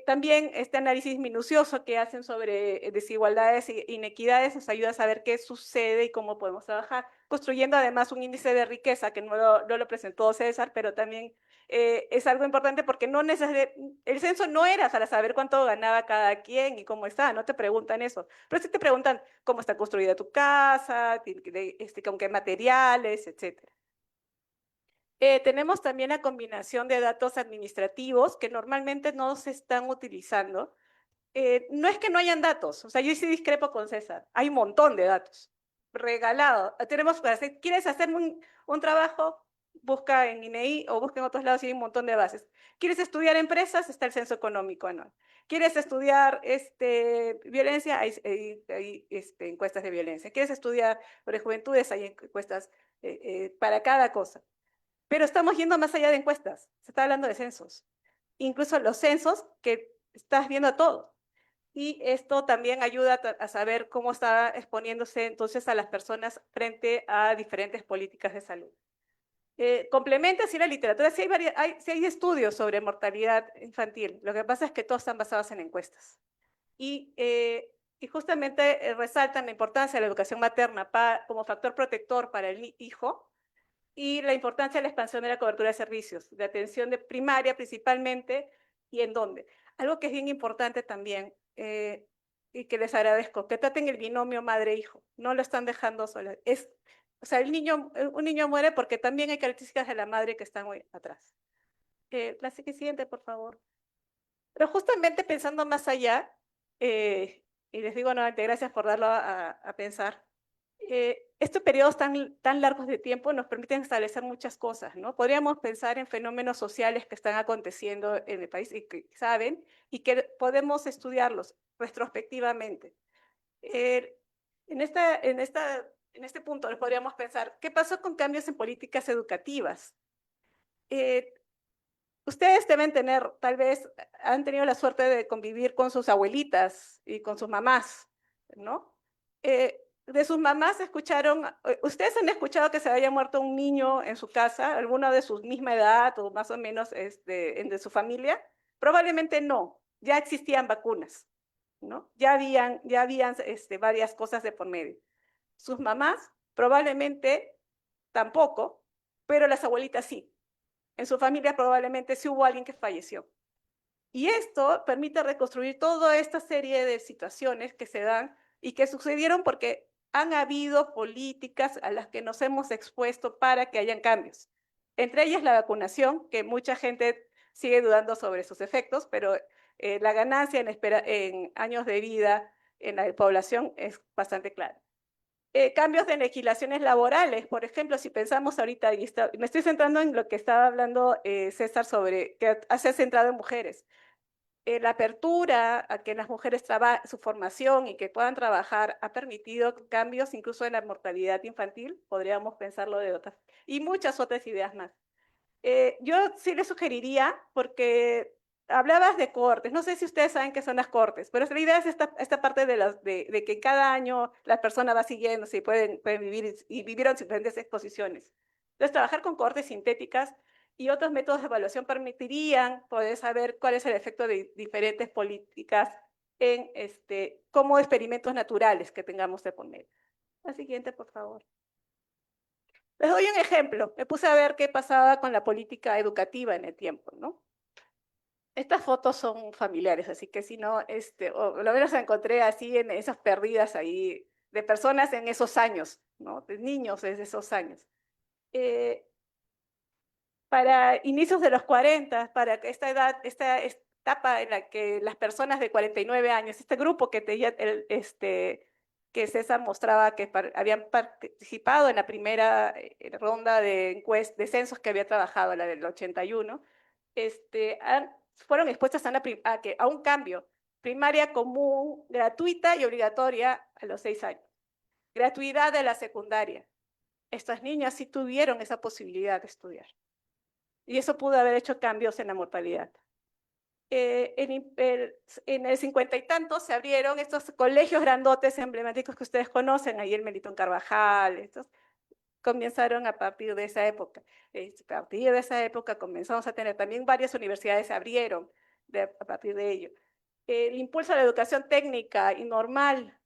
También este análisis minucioso que hacen sobre desigualdades e inequidades nos ayuda a saber qué sucede y cómo podemos trabajar, construyendo además un índice de riqueza que no lo presentó César, pero también es algo importante porque el censo no era para saber cuánto ganaba cada quien y cómo está, no te preguntan eso, pero sí te preguntan cómo está construida tu casa, con qué materiales, etcétera. Tenemos también la combinación de datos administrativos que normalmente no se están utilizando. No es que no hayan datos, o sea, yo sí discrepo con César, hay un montón de datos, regalado. ¿Quieres hacer un trabajo? Busca en INEI o busca en otros lados y hay un montón de bases. ¿Quieres estudiar empresas? Está el censo económico anual. ¿Quieres estudiar violencia? Hay encuestas de violencia. ¿Quieres estudiar sobre juventudes? Hay encuestas para cada cosa. Pero estamos yendo más allá de encuestas, se está hablando de censos. Incluso los censos que estás viendo a todos. Y esto también ayuda a saber cómo está exponiéndose entonces a las personas frente a diferentes políticas de salud. Complementa así la literatura, sí hay estudios sobre mortalidad infantil, lo que pasa es que todos están basados en encuestas. Y justamente resaltan la importancia de la educación materna como factor protector para el hijo, y la importancia de la expansión de la cobertura de servicios, de atención primaria principalmente, y en dónde. Algo que es bien importante también, y que les agradezco, que traten el binomio madre-hijo, no lo están dejando solo. O sea, un niño muere porque también hay características de la madre que están muy atrás. La siguiente, por favor. Pero justamente pensando más allá, y les digo nuevamente, gracias por darlo a pensar, estos periodos tan largos de tiempo nos permiten establecer muchas cosas, ¿no? Podríamos pensar en fenómenos sociales que están aconteciendo en el país y que saben y que podemos estudiarlos retrospectivamente. En este punto podríamos pensar, ¿qué pasó con cambios en políticas educativas? Ustedes deben tener, tal vez, han tenido la suerte de convivir con sus abuelitas y con sus mamás, ¿no? De sus mamás ustedes han escuchado que se haya muerto un niño en su casa, alguno de su misma edad o más o menos de su familia. Probablemente no, ya existían vacunas, ¿no? Ya habían varias cosas de por medio. Sus mamás probablemente tampoco, pero las abuelitas sí. En su familia probablemente sí hubo alguien que falleció. Y esto permite reconstruir toda esta serie de situaciones que se dan y que sucedieron porque han habido políticas a las que nos hemos expuesto para que hayan cambios. Entre ellas la vacunación, que mucha gente sigue dudando sobre sus efectos, pero la ganancia en años de vida en la población es bastante clara. Cambios de legislaciones laborales, por ejemplo, si pensamos ahorita, me estoy centrando en lo que estaba hablando César sobre, que se ha centrado en mujeres. La apertura a que las mujeres su formación y que puedan trabajar ha permitido cambios incluso en la mortalidad infantil, podríamos pensarlo de otras, y muchas otras ideas más. Yo sí le sugeriría, porque hablabas de cortes, no sé si ustedes saben qué son las cortes, pero la idea es esta parte de que cada año la persona va siguiendo, si pueden vivir y vivieron diferentes exposiciones. Entonces, trabajar con cortes sintéticas y otros métodos de evaluación permitirían poder saber cuál es el efecto de diferentes políticas en como experimentos naturales que tengamos de poner. La siguiente, por favor. Les doy un ejemplo. Me puse a ver qué pasaba con la política educativa en el tiempo, ¿no? Estas fotos son familiares, así que si no, o lo menos encontré así en esas perdidas ahí de personas en esos años, ¿no? De niños desde esos años. Para inicios de los 40, para esta edad, esta etapa en la que las personas de 49 años, este grupo que César mostraba que habían participado en la primera ronda de censos que había trabajado, la del 81, fueron expuestas a un cambio, primaria común, gratuita y obligatoria a los 6 años. Gratuidad de la secundaria. Estas niñas sí tuvieron esa posibilidad de estudiar. Y eso pudo haber hecho cambios en la mortalidad. En el 50 y tantos se abrieron estos colegios grandotes emblemáticos que ustedes conocen, ahí el Melitón Carvajal, estos comenzaron a partir de esa época. A partir de esa época comenzamos a tener también varias universidades se abrieron a partir de ello. El impulso a la educación técnica y normal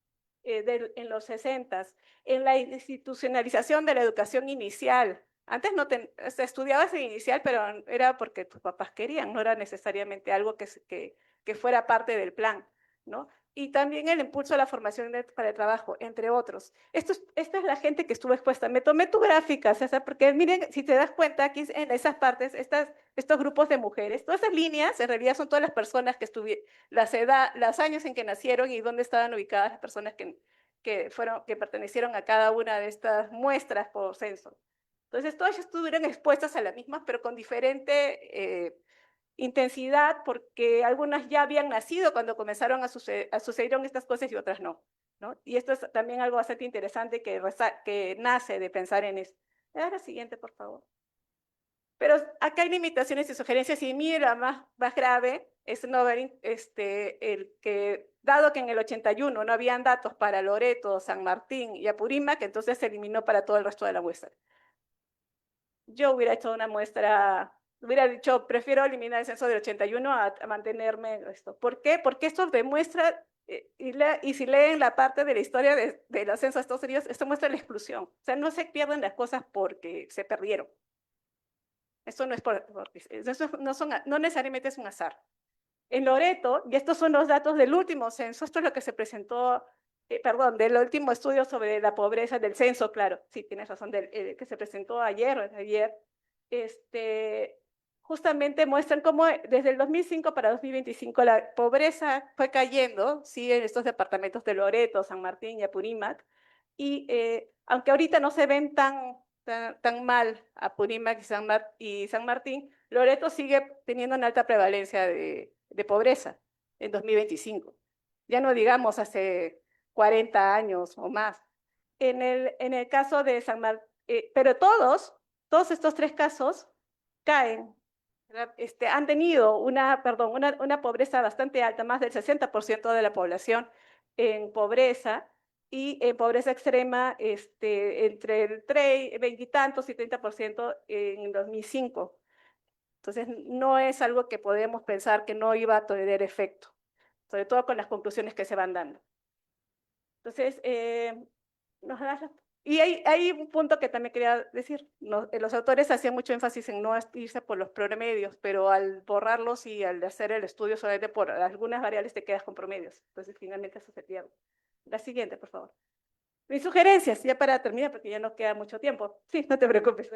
en los 60, en la institucionalización de la educación inicial. Antes no se estudiaba ese inicial, pero era porque tus papás querían, no era necesariamente algo que fuera parte del plan, ¿no? Y también el impulso a la formación para el trabajo, entre otros. Esta es la gente que estuvo expuesta. Me tomé tu gráfica, César, porque miren, si te das cuenta, aquí en esas partes, estos grupos de mujeres, todas esas líneas en realidad son todas las personas que estuvieron, los años en que nacieron y dónde estaban ubicadas las personas que pertenecieron a cada una de estas muestras por censo. Entonces, todas estuvieron expuestas a las mismas, pero con diferente intensidad, porque algunas ya habían nacido cuando comenzaron a suceder estas cosas y otras no, ¿no? Y esto es también algo bastante interesante que nace de pensar en eso. La siguiente, por favor. Pero acá hay limitaciones y sugerencias, y mira, más grave es no ver dado que en el 81 no habían datos para Loreto, San Martín y Apurímac, entonces se eliminó para todo el resto de la muestra. Yo hubiera hecho una muestra, hubiera dicho, prefiero eliminar el censo del 81 a mantenerme en esto. ¿Por qué? Porque esto demuestra, y si leen la parte de la historia de los censos de Estados Unidos, esto muestra la exclusión. O sea, no se pierden las cosas porque se perdieron. Esto no es no necesariamente es un azar. En Loreto, y estos son los datos del último censo, esto es lo que se presentó, del último estudio sobre la pobreza del censo, claro, sí, tienes razón, que se presentó ayer, justamente muestran cómo desde el 2005 para 2025 la pobreza fue cayendo, sí, en estos departamentos de Loreto, San Martín y Apurímac, y aunque ahorita no se ven tan mal Apurímac y San Martín, Loreto sigue teniendo una alta prevalencia de pobreza en 2025. Ya no digamos hace 40 años o más. En el caso de San Martín, pero todos estos 3 casos caen, han tenido una pobreza bastante alta, más del 60% de la población en pobreza, y en pobreza extrema entre el 20 y tantos y 30% en 2005. Entonces, no es algo que podemos pensar que no iba a tener efecto, sobre todo con las conclusiones que se van dando. Entonces, y hay un punto que también quería decir. Los autores hacían mucho énfasis en no irse por los promedios, pero al borrarlos y al hacer el estudio solamente por algunas variables te quedas con promedios. Entonces, finalmente eso se pierde. La siguiente, por favor. Mis sugerencias, ya para terminar, porque ya no queda mucho tiempo. Sí, no te preocupes.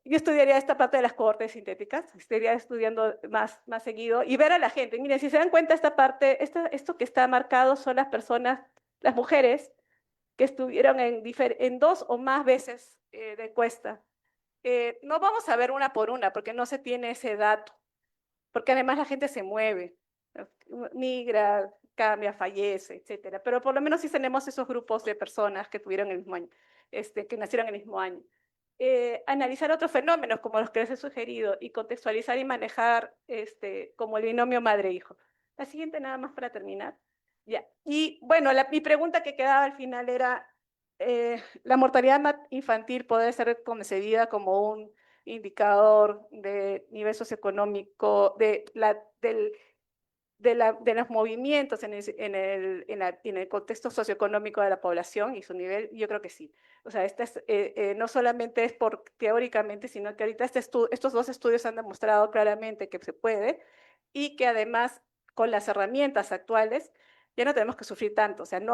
Yo estudiaría esta parte de las cohortes sintéticas, estaría estudiando más seguido y ver a la gente. Miren, si se dan cuenta, esta parte, esto que está marcado son las personas, las mujeres que estuvieron en 2 o más veces de encuesta. No vamos a ver una por una porque no se tiene ese dato, porque además la gente se mueve, migra, cambia, fallece, etcétera. Pero por lo menos sí tenemos esos grupos de personas que tuvieron el mismo año, que nacieron el mismo año. Analizar otros fenómenos como los que les he sugerido y contextualizar y manejar como el binomio madre-hijo. La siguiente nada más para terminar. Ya. Y bueno, mi pregunta que quedaba al final era, ¿la mortalidad infantil puede ser concebida como un indicador de nivel socioeconómico, de los movimientos en el contexto socioeconómico de la población y su nivel? Yo creo que sí. O sea, no solamente es teóricamente, sino que ahorita estos 2 estudios han demostrado claramente que se puede y que además con las herramientas actuales ya no tenemos que sufrir tanto. O sea, ya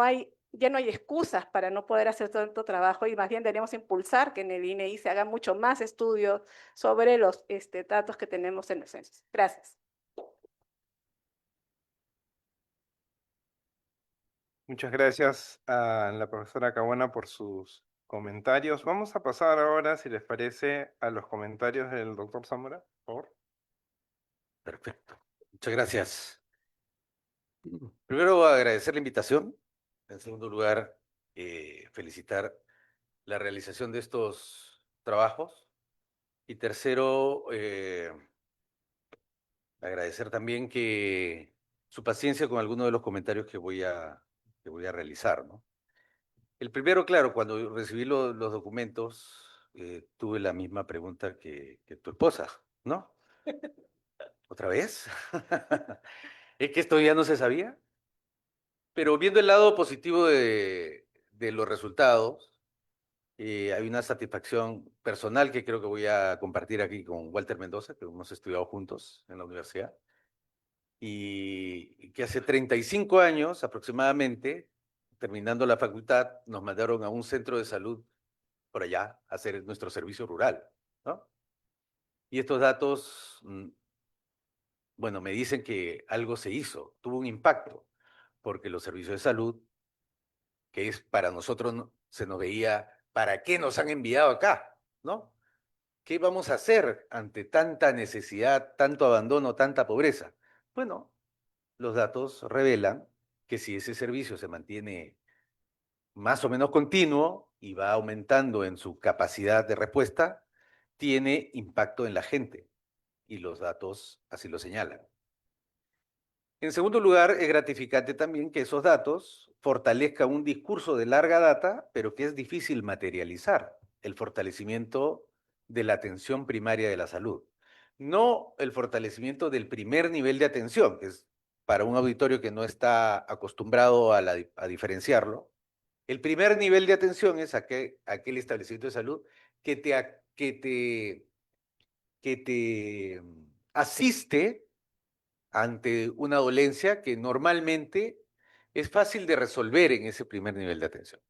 no hay excusas para no poder hacer tanto trabajo y más bien deberíamos impulsar que en el INEI se haga mucho más estudios sobre los datos que tenemos en los censos. Gracias. Muchas gracias a la profesora Cabuana por sus comentarios. Vamos a pasar ahora, si les parece, a los comentarios del doctor Zamora, por favor. Perfecto. Muchas gracias. Primero, agradecer la invitación. En segundo lugar, felicitar la realización de estos trabajos. Y tercero, agradecer también su paciencia con algunos de los comentarios que voy a realizar, ¿no? El primero, claro, cuando recibí los documentos, tuve la misma pregunta que tu esposa, ¿no? ¿Otra vez? ¿Es que esto ya no se sabía? Pero viendo el lado positivo de los resultados, hay una satisfacción personal que creo que voy a compartir aquí con Walter Mendoza, que hemos estudiado juntos en la universidad, y que hace 35 años aproximadamente, terminando la facultad, nos mandaron a un centro de salud por allá a hacer nuestro servicio rural, ¿no? Y estos datos, bueno, me dicen que algo se hizo, tuvo un impacto, porque los servicios de salud, que es para nosotros, se nos veía, ¿para qué nos han enviado acá? ¿No? ¿Qué vamos a hacer ante tanta necesidad, tanto abandono, tanta pobreza? Bueno, los datos revelan que si ese servicio se mantiene más o menos continuo y va aumentando en su capacidad de respuesta, tiene impacto en la gente. Y los datos así lo señalan. En segundo lugar, es gratificante también que esos datos fortalezcan un discurso de larga data, pero que es difícil materializar, el fortalecimiento de la atención primaria de la salud. No el fortalecimiento del primer nivel de atención, que es para un auditorio que no está acostumbrado a diferenciarlo. El primer nivel de atención es aquel establecimiento de salud que te asiste ante una dolencia que normalmente es fácil de resolver en ese primer nivel de atención,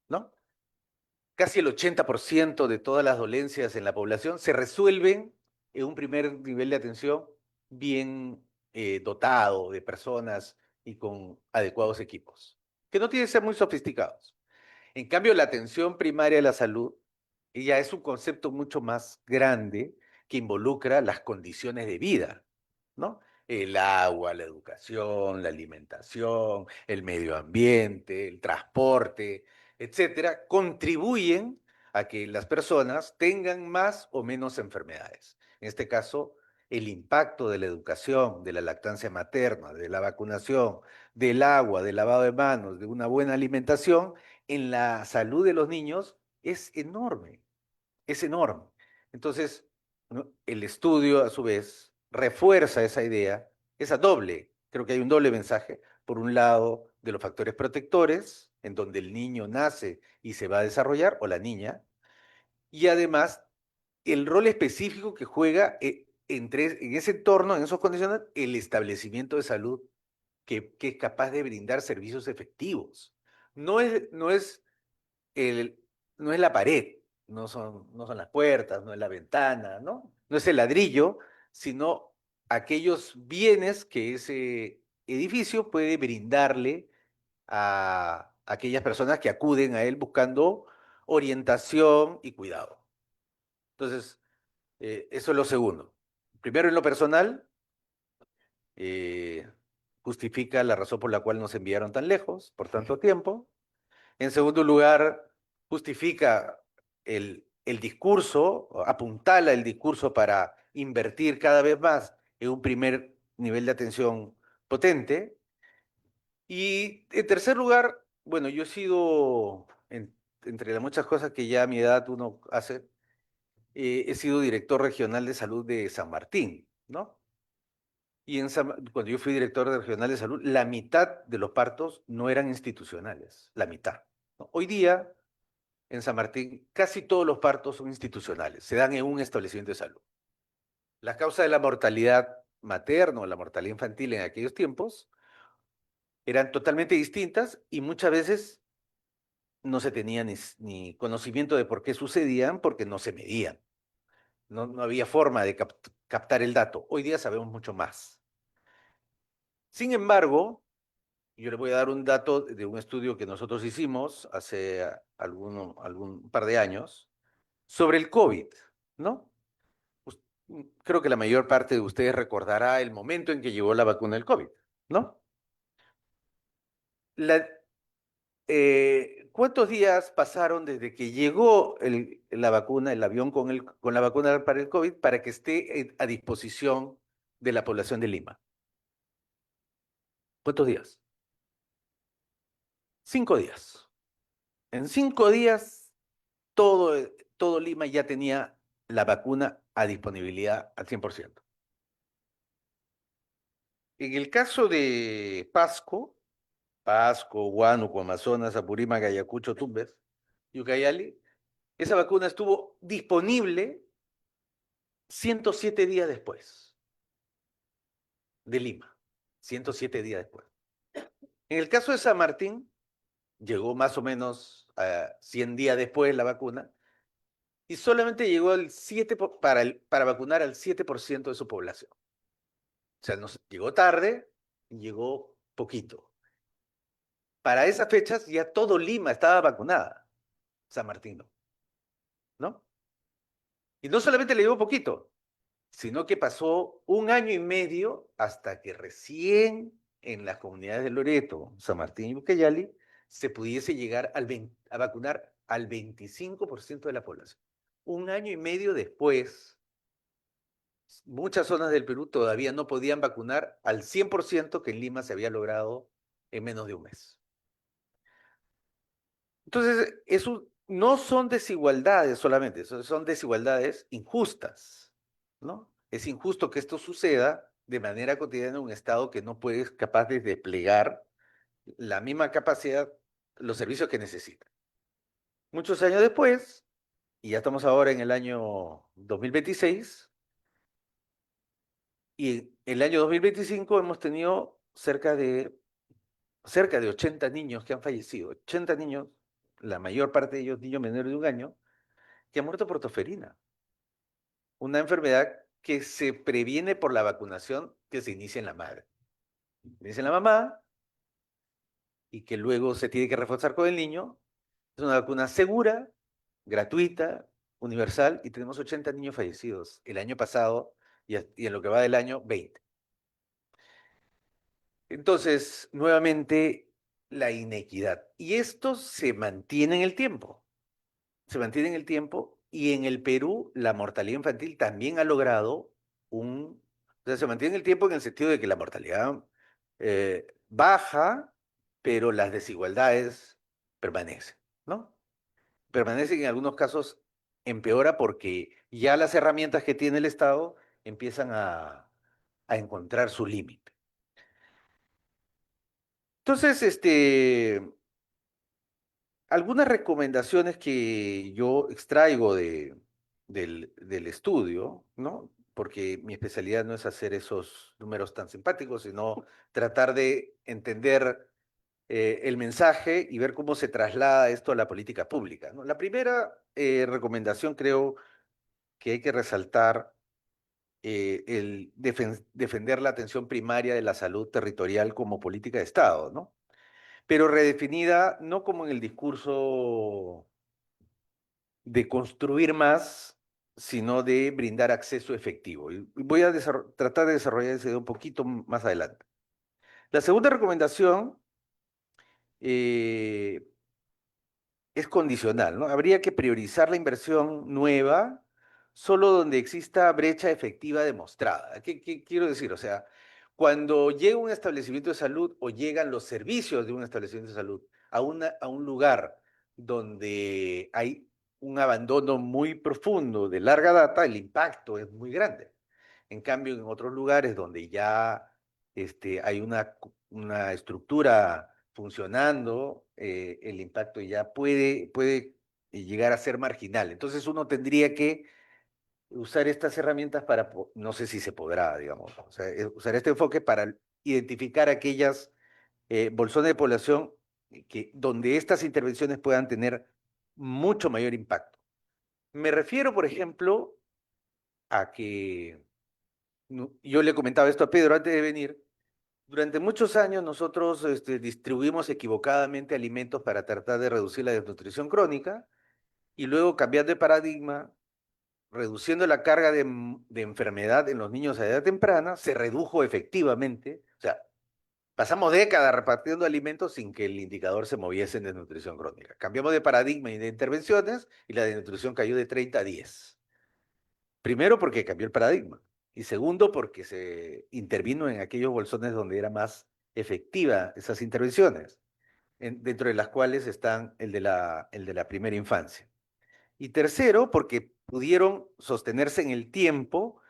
¿no? Casi el 80% de todas las dolencias en la población se resuelven en un primer nivel de atención bien dotado de personas y con adecuados equipos, que no tienen que ser muy sofisticados. En cambio, la atención primaria de la salud ya es un concepto mucho más grande que involucra las condiciones de vida, ¿no? El agua, la educación, la alimentación, el medio ambiente, el transporte, etcétera, contribuyen a que las personas tengan más o menos enfermedades. En este caso, el impacto de la educación, de la lactancia materna, de la vacunación, del agua, del lavado de manos, de una buena alimentación, en la salud de los niños es enorme, es enorme. Entonces, ¿no? El estudio, a su vez, refuerza esa idea, creo que hay un doble mensaje, por un lado, de los factores protectores, en donde el niño nace y se va a desarrollar, o la niña, y además el rol específico que juega en ese entorno, en esas condiciones, el establecimiento de salud que es capaz de brindar servicios efectivos. No es, no es, no es la pared, no son las puertas, no es la ventana, ¿no? No es el ladrillo, sino aquellos bienes que ese edificio puede brindarle aquellas personas que acuden a él buscando orientación y cuidado. Entonces, eso es lo segundo. Primero, en lo personal, eh, justifica la razón por la cual nos enviaron tan lejos por tanto tiempo. En segundo lugar, justifica el discurso, apuntala el discurso para invertir cada vez más en un primer nivel de atención potente. Y en tercer lugar, bueno, yo he sido, entre las muchas cosas que ya a mi edad uno hace, he sido director regional de salud de San Martín, ¿no? Y cuando yo fui director regional de salud, la mitad de los partos no eran institucionales, la mitad, ¿no? Hoy día, en San Martín, casi todos los partos son institucionales, se dan en un establecimiento de salud. Las causas de la mortalidad materna o la mortalidad infantil en aquellos tiempos eran totalmente distintas y muchas veces no se tenía ni conocimiento de por qué sucedían porque no se medían. No había forma de captar el dato. Hoy día sabemos mucho más. Sin embargo, yo le voy a dar un dato de un estudio que nosotros hicimos hace algún par de años sobre el COVID, ¿no? Us- Creo que la mayor parte de ustedes recordará el momento en que llegó la vacuna del COVID, ¿no? La, ¿Cuántos días pasaron desde que llegó la vacuna, el avión con la vacuna para el COVID, para que esté a disposición de la población de Lima? ¿Cuántos días? 5 días. En 5 días, todo Lima ya tenía la vacuna a disponibilidad al 100%. En el caso de Pasco, Huánuco, Amazonas, Apurímac, Ayacucho, Tumbes y Ucayali, esa vacuna estuvo disponible 107 días después de Lima. 107 días después. En el caso de San Martín, llegó más o menos a 100 días después la vacuna y solamente llegó para vacunar al 7% de su población. O sea, llegó tarde y llegó poquito. Para esas fechas ya todo Lima estaba vacunada, San Martín, ¿no? Y no solamente le llegó poquito, sino que pasó 1 año y medio hasta que recién en las comunidades de Loreto, San Martín y Ucayali se pudiese llegar a vacunar al 25% de la población. 1 año y medio después, muchas zonas del Perú todavía no podían vacunar al 100% que en Lima se había logrado en menos de un mes. Entonces, eso no son desigualdades solamente, son desigualdades injustas, ¿no? Es injusto que esto suceda de manera cotidiana en un Estado que no puede, es capaz de desplegar la misma capacidad, los servicios que necesita. Muchos años después, y ya estamos ahora en el año 2026, y en el año 2025 hemos tenido cerca de 80 niños que han fallecido, 80 niños, la mayor parte de ellos niños menores de 1 año, que han muerto por tosferina, una enfermedad que se previene por la vacunación que se inicia en la madre. Inicia en la mamá y que luego se tiene que reforzar con el niño. Es una vacuna segura, gratuita, universal, y tenemos 80 niños fallecidos el año pasado y en lo que va del año 20. Entonces, nuevamente, la inequidad. Y esto se mantiene en el tiempo. Se mantiene en el tiempo y en el Perú la mortalidad infantil también ha logrado o sea, se mantiene en el tiempo en el sentido de que la mortalidad baja, pero las desigualdades permanecen, ¿no? Permanecen en algunos casos empeora porque ya las herramientas que tiene el Estado empiezan a encontrar su límite. Entonces, algunas recomendaciones que yo extraigo del estudio, ¿no? Porque mi especialidad no es hacer esos números tan simpáticos, sino tratar de entender el mensaje y ver cómo se traslada esto a la política pública, ¿no? La primera recomendación creo que hay que resaltar el defender la atención primaria de la salud territorial como política de Estado, ¿no? pero redefinida no como en el discurso de construir más, sino de brindar acceso efectivo. Y voy a tratar de desarrollar ese un poquito más adelante. La segunda recomendación eh, es condicional, ¿no? Habría que priorizar la inversión nueva solo donde exista brecha efectiva demostrada. ¿Qué quiero decir? O sea, cuando llega un establecimiento de salud o llegan los servicios de un establecimiento de salud a un lugar donde hay un abandono muy profundo de larga data, el impacto es muy grande. En cambio, en otros lugares donde ya hay una estructura funcionando, el impacto ya puede llegar a ser marginal. Entonces uno tendría que usar estas herramientas para, no sé si se podrá, digamos, o sea, usar este enfoque para identificar aquellas bolsones de población donde estas intervenciones puedan tener mucho mayor impacto. Me refiero, por ejemplo, a que yo le comentaba esto a Pedro antes de venir. Durante muchos años nosotros distribuimos equivocadamente alimentos para tratar de reducir la desnutrición crónica y luego cambiando de paradigma, reduciendo la carga de enfermedad en los niños a edad temprana, se redujo efectivamente. O sea, pasamos décadas repartiendo alimentos sin que el indicador se moviese en desnutrición crónica. Cambiamos de paradigma y de intervenciones y la desnutrición cayó de 30 a 10. Primero porque cambió el paradigma y segundo porque se intervino en aquellos bolsones donde era más efectiva esas intervenciones, dentro de las cuales están el de la primera infancia. Y tercero porque pudieron sostenerse en el tiempo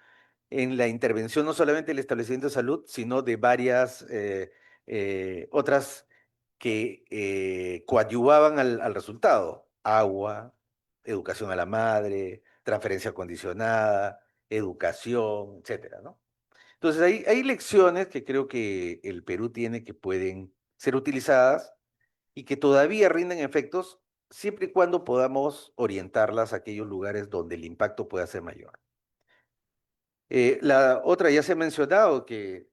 en la intervención no solamente del establecimiento de salud, sino de varias otras que coadyuvaban al resultado. Agua, educación a la madre, transferencia condicionada, educación, etcétera, ¿no? Entonces, hay lecciones que creo que el Perú tiene que pueden ser utilizadas y que todavía rinden efectos siempre y cuando podamos orientarlas a aquellos lugares donde el impacto pueda ser mayor. La otra ya se ha mencionado que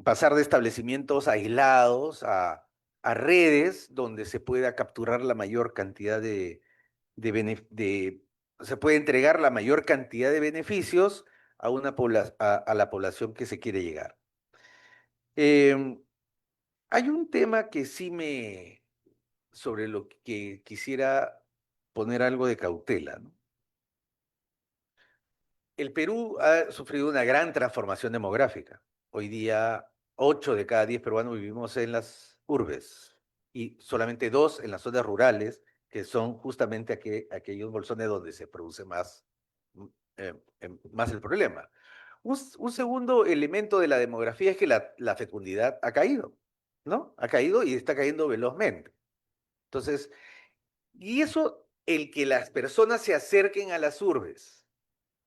pasar de establecimientos aislados a redes donde se pueda capturar la mayor cantidad se puede entregar la mayor cantidad de beneficios a, a la población que se quiere llegar. Hay un tema que sobre lo que quisiera poner algo de cautela, ¿no? El Perú ha sufrido una gran transformación demográfica. Hoy día, 8 de cada 10 peruanos vivimos en las urbes y solamente 2 en las zonas rurales, que son justamente aquellos bolsones donde se produce más el problema. Un segundo elemento de la demografía es que la fecundidad ha caído, ¿no? Ha caído y está cayendo velozmente. Entonces, y eso, el que las personas se acerquen a las urbes,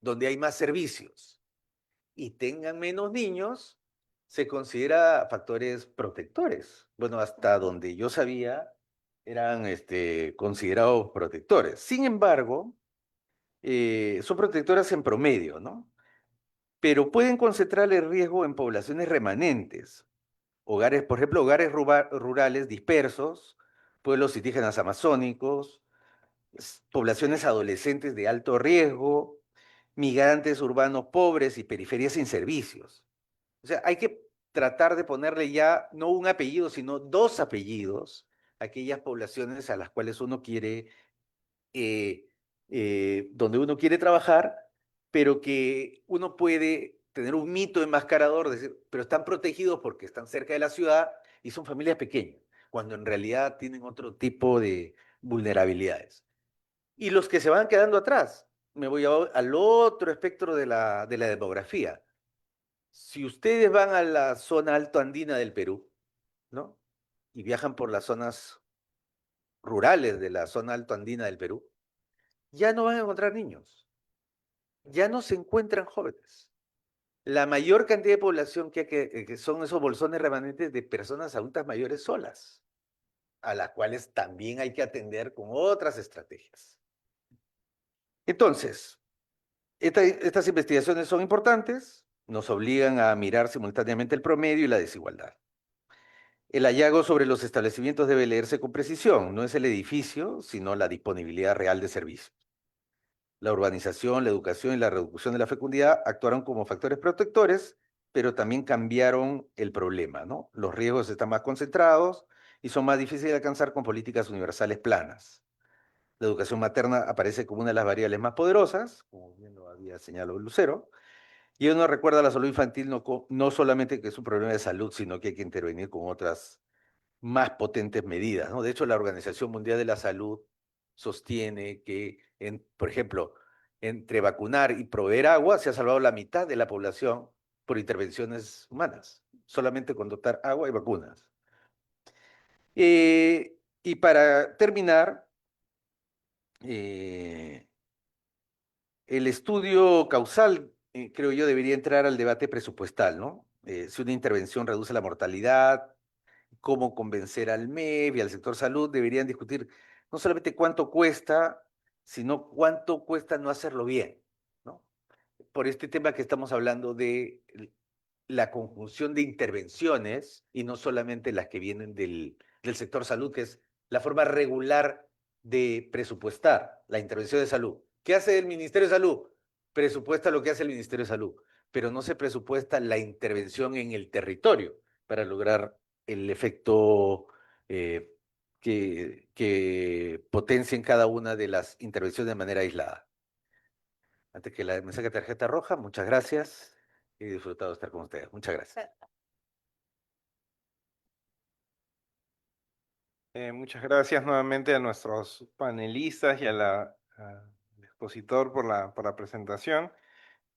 donde hay más servicios y tengan menos niños, se considera factores protectores. Bueno, hasta donde yo sabía, eran considerados protectores. Sin embargo, son protectores en promedio, ¿no? Pero pueden concentrar el riesgo en poblaciones remanentes, hogares, por ejemplo, hogares rurales dispersos, pueblos indígenas amazónicos, poblaciones adolescentes de alto riesgo, migrantes urbanos pobres y periferias sin servicios. O sea, hay que tratar de ponerle ya no un apellido, sino 2 apellidos a aquellas poblaciones a las cuales uno quiere, donde uno quiere trabajar, pero que uno puede tener un mito enmascarador, decir, pero están protegidos porque están cerca de la ciudad y son familias pequeñas, cuando en realidad tienen otro tipo de vulnerabilidades. Y los que se van quedando atrás, me voy al otro espectro de la demografía. Si ustedes van a la zona alto andina del Perú, ¿no? Y viajan por las zonas rurales de la zona alto andina del Perú, ya no van a encontrar niños, ya no se encuentran jóvenes. La mayor cantidad de población que son esos bolsones remanentes de personas adultas mayores solas, a las cuales también hay que atender con otras estrategias. Entonces, estas investigaciones son importantes, nos obligan a mirar simultáneamente el promedio y la desigualdad. El hallazgo sobre los establecimientos debe leerse con precisión. No es el edificio, sino la disponibilidad real de servicios. La urbanización, la educación y la reducción de la fecundidad actuaron como factores protectores, pero también cambiaron el problema, ¿no? Los riesgos están más concentrados y son más difíciles de alcanzar con políticas universales planas. La educación materna aparece como una de las variables más poderosas, como bien lo había señalado Lucero, y uno recuerda la salud infantil no solamente que es un problema de salud, sino que hay que intervenir con otras más potentes medidas, ¿no? De hecho, la Organización Mundial de la Salud sostiene que, por ejemplo, entre vacunar y proveer agua se ha salvado la mitad de la población por intervenciones humanas, solamente con dotar agua y vacunas. Y para terminar, eh, el estudio causal, creo yo, debería entrar al debate presupuestal, ¿no? Si una intervención reduce la mortalidad, cómo convencer al MEF y al sector salud, deberían discutir no solamente cuánto cuesta, sino cuánto cuesta no hacerlo bien, ¿no? Por este tema que estamos hablando de la conjunción de intervenciones y no solamente las que vienen del sector salud, que es la forma regular de presupuestar la intervención de salud. ¿Qué hace el Ministerio de Salud? Presupuesta lo que hace el Ministerio de Salud, pero no se presupuesta la intervención en el territorio para lograr el efecto eh, que potencien cada una de las intervenciones de manera aislada. Antes que me saque tarjeta roja, muchas gracias. He disfrutado de estar con ustedes. Muchas gracias. Muchas gracias nuevamente a nuestros panelistas y al expositor por la presentación.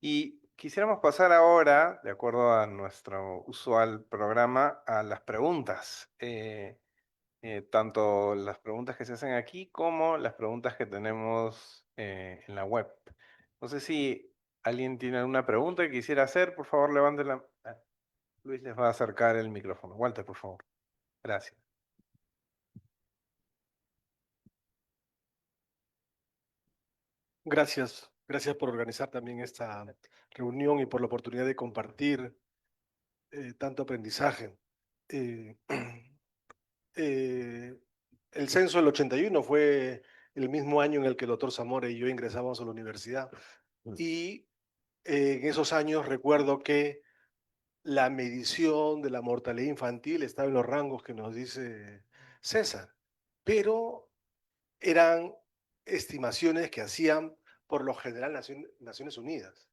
Y quisiéramos pasar ahora, de acuerdo a nuestro usual programa, a las preguntas. Tanto las preguntas que se hacen aquí como las preguntas que tenemos en la web. No sé si alguien tiene alguna pregunta que quisiera hacer, por favor levante la... Luis les va a acercar el micrófono. Walter, por favor. Gracias. Gracias por organizar también esta reunión y por la oportunidad de compartir tanto aprendizaje. Eh, eh, el censo del 81 fue el mismo año en el que el doctor Zamora y yo ingresamos a la universidad. Y en esos años recuerdo que la medición de la mortalidad infantil estaba en los rangos que nos dice César, pero eran estimaciones que hacían por lo general Naciones Unidas.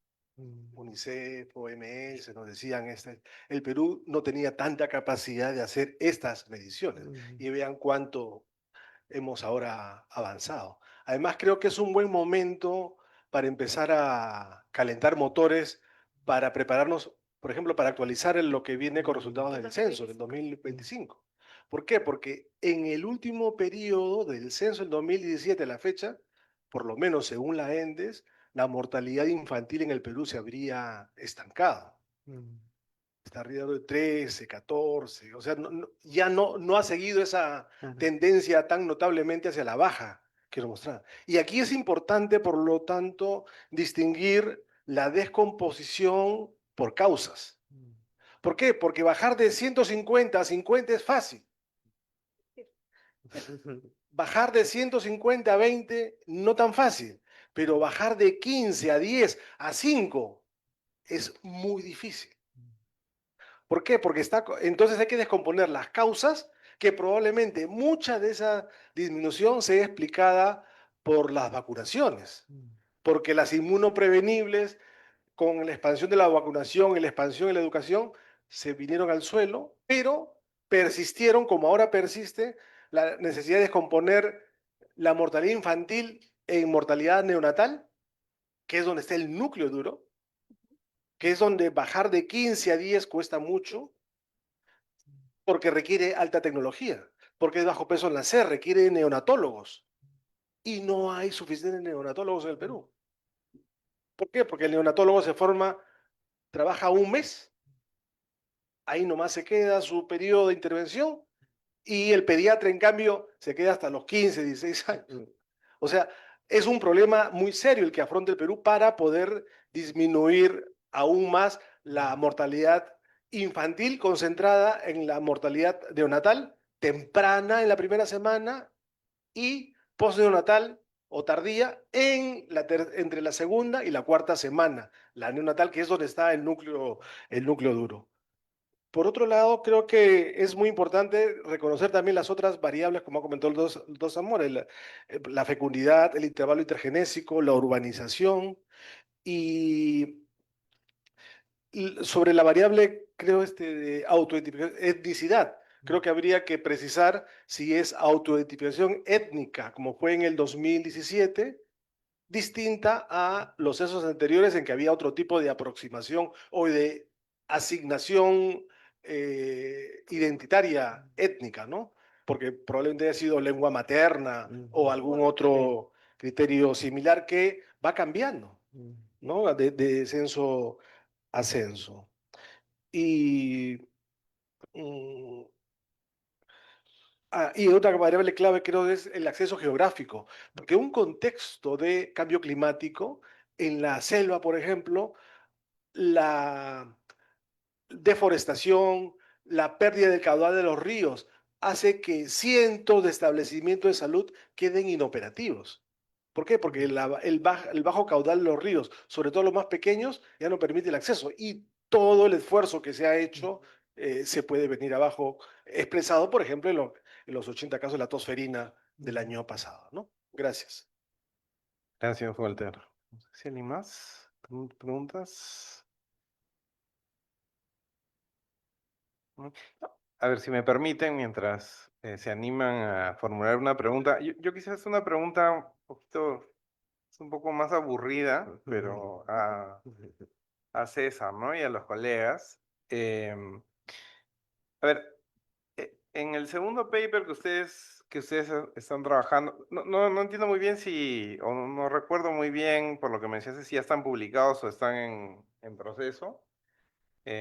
UNICEF, OMS, nos decían, el Perú no tenía tanta capacidad de hacer estas mediciones. Y vean cuánto hemos ahora avanzado. Además, creo que es un buen momento para empezar a calentar motores, para prepararnos, por ejemplo, para actualizar lo que viene con resultados del censo del 2025. ¿Por qué? Porque en el último periodo del censo del 2017 a la fecha, por lo menos según la ENDES, la mortalidad infantil en el Perú se habría estancado. Está alrededor de 13, 14, o sea, ya no ha seguido esa tendencia tan notablemente hacia la baja que nos mostraba. Y aquí es importante, por lo tanto, distinguir la descomposición por causas. ¿Por qué? Porque bajar de 150 a 50 es fácil. Bajar de 150 a 20 no tan fácil, pero bajar de 15 a 10 a 5 es muy difícil. ¿Por qué? Porque entonces hay que descomponer las causas, que probablemente mucha de esa disminución sea explicada por las vacunaciones, porque las inmunoprevenibles, con la expansión de la vacunación y la expansión de la educación, se vinieron al suelo, pero persistieron, como ahora persiste, la necesidad de descomponer la mortalidad infantil en mortalidad neonatal, que es donde está el núcleo duro, que es donde bajar de 15 a 10 cuesta mucho, porque requiere alta tecnología, porque es bajo peso en nacer, requiere neonatólogos. Y no hay suficientes neonatólogos en el Perú. ¿Por qué? Porque el neonatólogo se forma, trabaja un mes, ahí nomás se queda su periodo de intervención, y el pediatra, en cambio, se queda hasta los 15, 16 años. O sea, es un problema muy serio el que afronta el Perú para poder disminuir aún más la mortalidad infantil concentrada en la mortalidad neonatal temprana en la primera semana y postneonatal o tardía entre la segunda y la cuarta semana, la neonatal, que es donde está el núcleo duro. Por otro lado, creo que es muy importante reconocer también las otras variables, como ha comentado el dos Amores, la fecundidad, el intervalo intergenésico, la urbanización y sobre la variable, creo, de autoidentificación, etnicidad. Creo que habría que precisar si es autoidentificación étnica, como fue en el 2017, distinta a los censos anteriores en que había otro tipo de aproximación o de asignación identitaria étnica, ¿no? Porque probablemente haya sido lengua materna o algún otro criterio similar que va cambiando, ¿no? De censo a censo. Y, mm, y otra variable clave creo es el acceso geográfico, porque un contexto de cambio climático en la selva, por ejemplo, la deforestación, la pérdida del caudal de los ríos, hace que cientos de establecimientos de salud queden inoperativos. ¿Por qué? Porque el bajo caudal de los ríos, sobre todo los más pequeños, ya no permite el acceso y todo el esfuerzo que se ha hecho se puede venir abajo, expresado, por ejemplo, en los 80 casos de la tosferina del año pasado, ¿no? Gracias. Gracias, Walter. No sé si alguien más. ¿Preguntas? ¿No? A ver, si me permiten, mientras se animan a formular una pregunta, yo quisiera hacer una pregunta un poquito, es un poco más aburrida, pero a César, ¿no? Y a los colegas. A ver, en el segundo paper que ustedes están trabajando, no entiendo muy bien si, o no recuerdo muy bien por lo que mencionaste, si ya están publicados o están en proceso.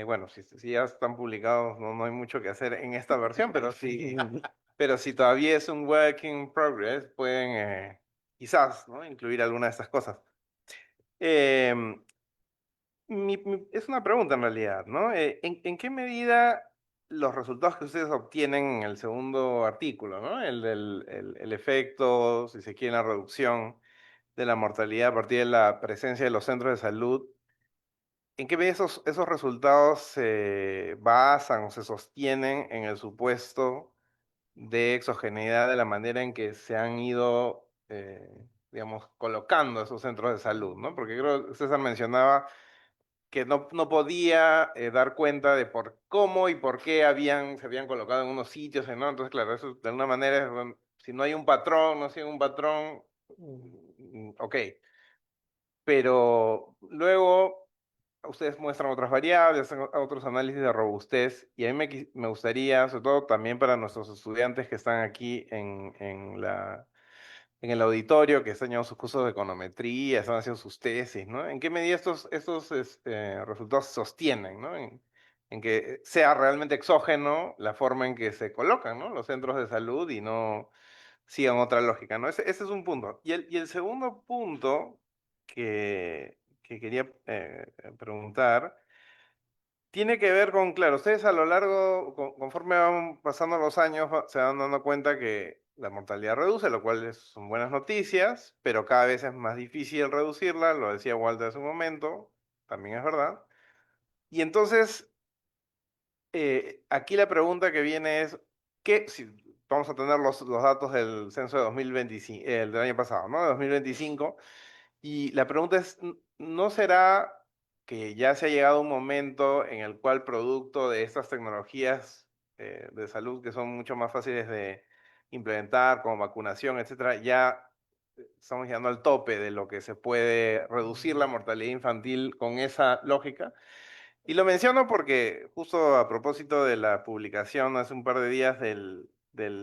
Bueno, si ya están publicados, no hay mucho que hacer en esta versión, pero si todavía es un work in progress, pueden quizás, ¿no? Incluir alguna de estas cosas. Em, es una pregunta en realidad, ¿no? ¿En qué medida los resultados que ustedes obtienen en el segundo artículo, ¿no? El efecto, si se quiere, la reducción de la mortalidad a partir de la presencia de los centros de salud, ¿en qué medida esos resultados se basan o se sostienen en el supuesto de exogeneidad de la manera en que se han ido, digamos, colocando esos centros de salud, ¿no? Porque creo que César mencionaba que no podía dar cuenta de cómo y por qué se habían colocado en unos sitios, ¿no? Entonces, claro, eso de alguna manera, bueno, si no hay un patrón, no sigue un patrón, ok. Pero luego ustedes muestran otras variables, hacen otros análisis de robustez, y a mí me gustaría, sobre todo también para nuestros estudiantes que están aquí en el auditorio, que están llevando sus cursos de econometría, están haciendo sus tesis, ¿no? ¿En qué medida estos resultados se sostienen, ¿no? En que sea realmente exógeno la forma en que se colocan, ¿no? Los centros de salud y no sigan otra lógica, ¿no? Ese es un punto. Y el segundo punto que quería preguntar tiene que ver con, claro, ustedes a lo largo, conforme van pasando los años, se van dando cuenta que la mortalidad reduce, lo cual son buenas noticias, pero cada vez es más difícil reducirla, lo decía Walter hace un momento, también es verdad. Y entonces, aquí la pregunta que viene es, si vamos a tener los datos del censo de 2025, el del año pasado, ¿no? De 2025, y la pregunta es, ¿no será que ya se ha llegado un momento en el cual producto de estas tecnologías de salud que son mucho más fáciles de implementar, como vacunación, etcétera, ya estamos llegando al tope de lo que se puede reducir la mortalidad infantil con esa lógica? Y lo menciono porque justo a propósito de la publicación hace un par de días del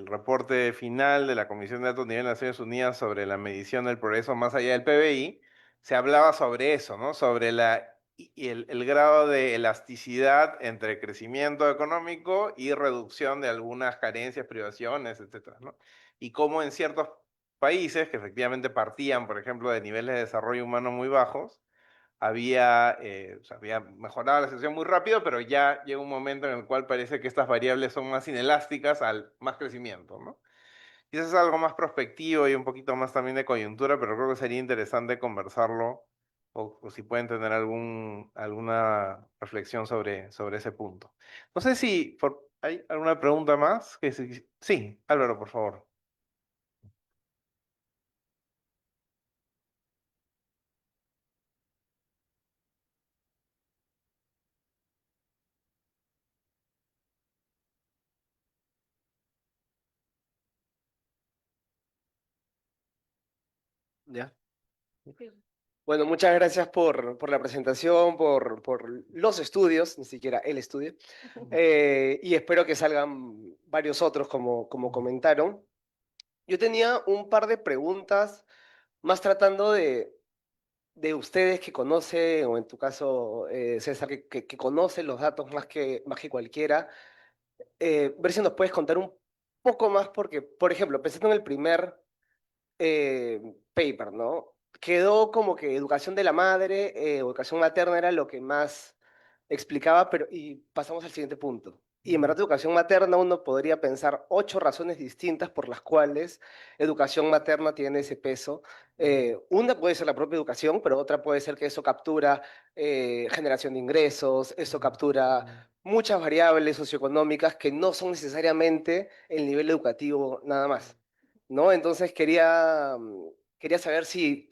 reporte final de la Comisión de Alto Nivel de Naciones Unidas sobre la medición del progreso más allá del PBI, se hablaba sobre eso, ¿no? Sobre el grado de elasticidad entre crecimiento económico y reducción de algunas carencias, privaciones, etcétera, ¿no? Y cómo en ciertos países que efectivamente partían, por ejemplo, de niveles de desarrollo humano muy bajos, había mejorado la situación muy rápido, pero ya llega un momento en el cual parece que estas variables son más inelásticas al más crecimiento, ¿no? Quizás es algo más prospectivo y un poquito más también de coyuntura, pero creo que sería interesante conversarlo o si pueden tener alguna reflexión sobre ese punto. No sé si hay alguna pregunta más. Sí, Álvaro, por favor. Ya. Sí. Bueno, muchas gracias por la presentación, por los estudios, ni siquiera el estudio, y espero que salgan varios otros como comentaron. Yo tenía un par de preguntas, más tratando de ustedes que conocen, o en tu caso, César, que conoce los datos más que cualquiera, ver si nos puedes contar un poco más, porque, por ejemplo, pensando en el primer paper, ¿no? Quedó como que educación de la madre, educación materna era lo que más explicaba, pero y pasamos al siguiente punto. Y en verdad, educación materna, uno podría pensar 8 razones distintas por las cuales educación materna tiene ese peso. Una puede ser la propia educación, pero otra puede ser que eso captura generación de ingresos, eso captura muchas variables socioeconómicas que no son necesariamente el nivel educativo nada más. ¿No? Entonces quería saber si